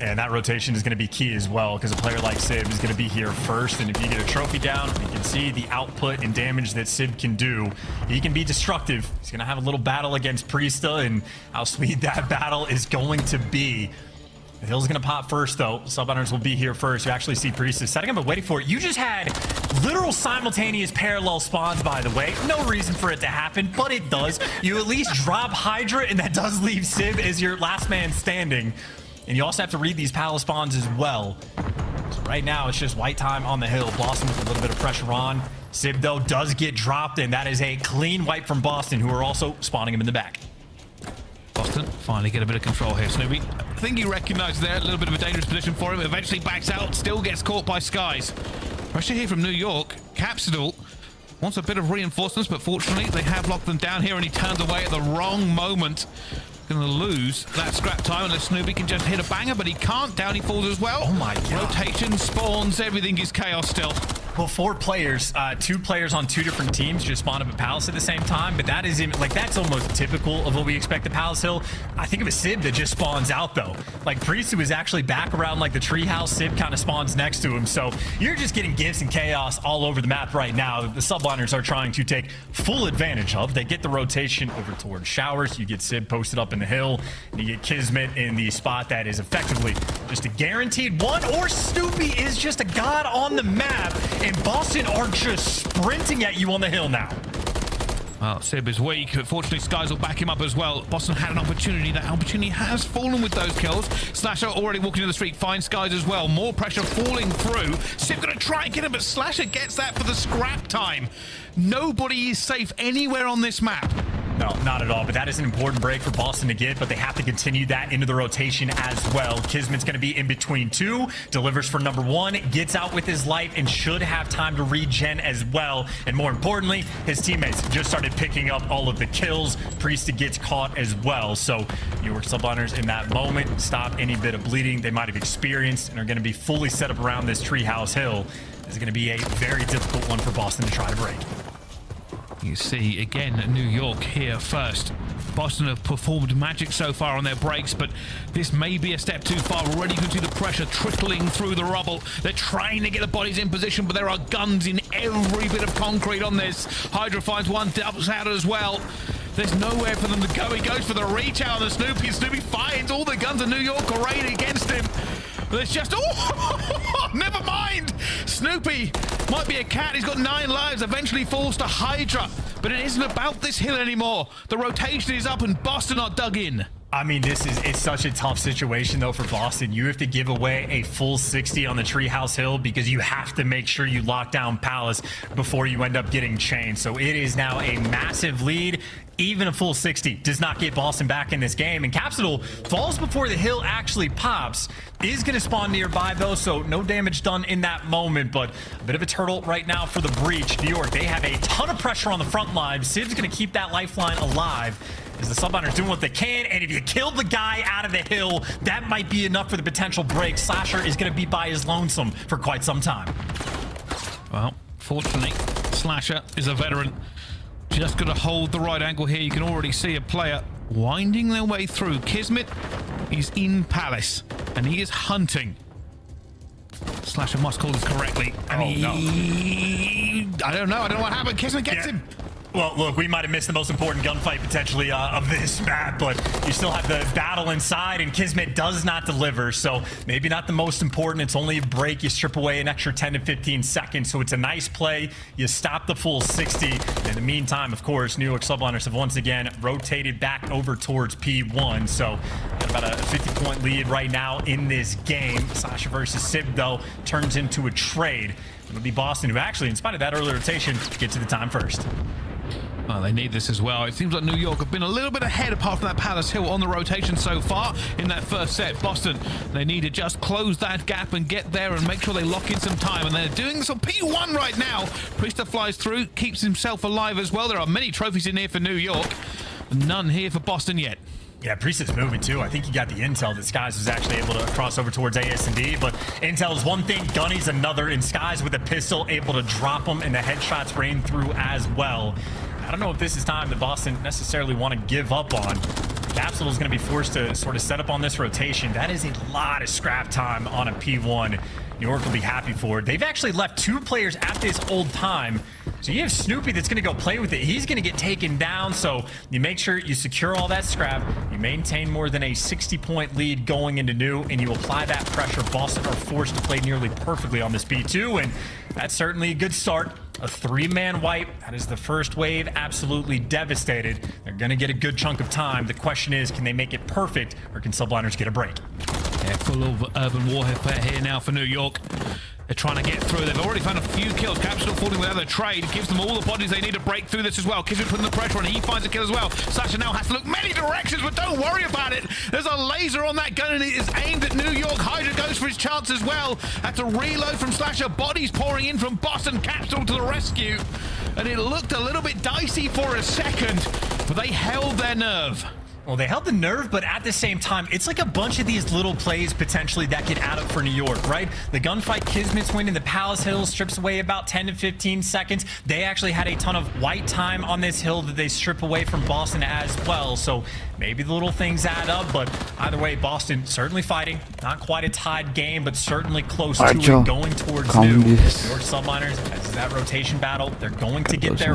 And that rotation is going to be key as well, because a player like Sib is going to be here first. And if you get a trophy down, you can see the output and damage that Sib can do. He can be destructive. He's going to have a little battle against Priesta, and how sweet that battle is going to be. The Hill's going to pop first, though. Subhunters will be here first. You actually see Priesta setting up and waiting for it. You just had literal simultaneous parallel spawns, by the way. No reason for it to happen, but it does. You at least drop Hydra, and that does leave Sib as your last man standing. And you also have to read these palace spawns as well. So right now, it's just white time on the hill. Boston with a little bit of pressure on. Sib, though, does get dropped, and that is a clean wipe from Boston, who are also spawning him in the back. Finally get a bit of control here, Snoopy. I think he recognized there a little bit of a dangerous position for him. Eventually backs out, still gets caught by Skies. Pressure here from New York. Capsidal wants a bit of reinforcements, but fortunately they have locked them down here, and he turns away at the wrong moment. Going to lose that scrap time unless Snoopy can just hit a banger, but he can't. Down he falls as well. Oh my god. Rotation, spawns, everything is chaos still. Well, 4 players, 2 players on 2 different teams just spawn up at Palace at the same time, but that is like, that's almost typical of what we expect at Palace Hill. I think of a Sib that just spawns out though. Like Priest was actually back around like the treehouse, Sib kind of spawns next to him, so you're just getting gifts and chaos all over the map right now. The subliners are trying to take full advantage of. They get the rotation over towards Showers. You get Sib posted up in the hill, and you get Kismet in the spot that is effectively just a guaranteed one, or Snoopy is just a god on the map. And Boston are just sprinting at you on the hill now. Well, Sib is weak, but fortunately Skies will back him up as well. Boston had an opportunity. That opportunity has fallen with those kills. Slasher already walking to the street, finds Skies as well. More pressure falling through. Sib gonna try and get him, but Slasher gets that for the scrap time. Nobody is safe anywhere on this map. No, not at all, but that is an important break for Boston to get, but they have to continue that into the rotation as well. Kismet's going to be in between 2, delivers for number 1, gets out with his life, and should have time to regen as well. And more importantly, his teammates just started picking up all of the kills. Priest gets caught as well. So New York subliners in that moment stop any bit of bleeding they might have experienced and are going to be fully set up around this treehouse hill. This is going to be a very difficult one for Boston to try to break. You see, again, New York here first. Boston have performed magic so far on their breaks, but this may be a step too far. Already you can see the pressure trickling through the rubble. They're trying to get the bodies in position, but there are guns in every bit of concrete on this. Hydra finds one, doubles out as well. There's nowhere for them to go. He goes for the reach out on the Snoopy, and Snoopy finds all the guns of New York arrayed against him. There's just, oh, never mind. Snoopy might be a cat. He's got 9 lives. Eventually falls to Hydra. But it isn't about this hill anymore. The rotation is up and Boston are dug in. I mean, it's such a tough situation, though, for Boston. You have to give away a full 60 on the Treehouse Hill because you have to make sure you lock down Palace before you end up getting chained. So it is now a massive lead. Even a full 60 does not get Boston back in this game. And Capsidal falls before the hill actually pops. Is going to spawn nearby, though, so no damage done in that moment. But a bit of a turtle right now for the breach. New York, they have a ton of pressure on the front line. Siv's going to keep that lifeline alive as the subliners doing what they can. And if you kill the guy out of the hill, that might be enough for the potential break. Slasher is going to be by his lonesome for quite some time. Well, fortunately, Slasher is a veteran. Just got to hold the right angle here. You can already see a player winding their way through. Kismet is in Palace, and he is hunting. Slasher must call this correctly. And I don't know what happened. Kismet gets him. Well, look, we might have missed the most important gunfight potentially of this map, but you still have the battle inside, and Kismet does not deliver, so maybe not the most important. It's only a break. You strip away an extra 10 to 15 seconds, so it's a nice play. You stop the full 60. In the meantime, of course, New York subliners have once again rotated back over towards P1, so got about a 50-point lead right now in this game. Sasha versus Sib, though, turns into a trade. It'll be Boston who actually, in spite of that early rotation, gets to the time first. Well, they need this as well. It seems like New York have been a little bit ahead apart from that Palace Hill on the rotation so far in that first set. Boston, they need to just close that gap and get there and make sure they lock in some time. And they're doing this on P1 right now. Priester flies through, keeps himself alive as well. There are many trophies in here for New York. None here for Boston yet. Yeah, Priest is moving too. I think he got the intel that Skies was actually able to cross over towards AS&D, but intel is one thing, Gunny's another, and Skies with a pistol able to drop him, and the headshots rain through as well. I don't know if this is time that Boston necessarily want to give up on. Capsule is going to be forced to sort of set up on this rotation. That is a lot of scrap time on a P1. New York will be happy for it. They've actually left 2 players at this old time. So you have Snoopy that's going to go play with it. He's going to get taken down. So you make sure you secure all that scrap. You maintain more than a 60-point lead going into New, and you apply that pressure. Boston are forced to play nearly perfectly on this P2, and that's certainly a good start. A 3-man wipe. That is the first wave. Absolutely devastated. They're going to get a good chunk of time. The question is, can they make it perfect, or can subliners get a break? Yeah, full of urban warfare here now for New York. They're trying to get through. They've already found a few kills. Capital falling without a trade. Gives them all the bodies they need to break through this as well. Kismet putting the pressure on. He finds a kill as well. Slasher now has to look many directions, but don't worry about it. There's a laser on that gun, and it is aimed at New York. Hydra goes for his chance as well. Had to reload from Slasher. Bodies pouring in from Boston. Capital to the rescue. And it looked a little bit dicey for a second, but they held their nerve. Well, they held the nerve, but at the same time, it's like a bunch of these little plays potentially that could add up for New York, right? The gunfight, Kismet's winning, the Palace Hill strips away about 10 to 15 seconds. They actually had a ton of white time on this hill that they strip away from Boston as well. So maybe the little things add up, but either way, Boston certainly fighting. Not quite a tied game, but certainly close to it, going towards New York Subliners. As that rotation battle, they're going to get their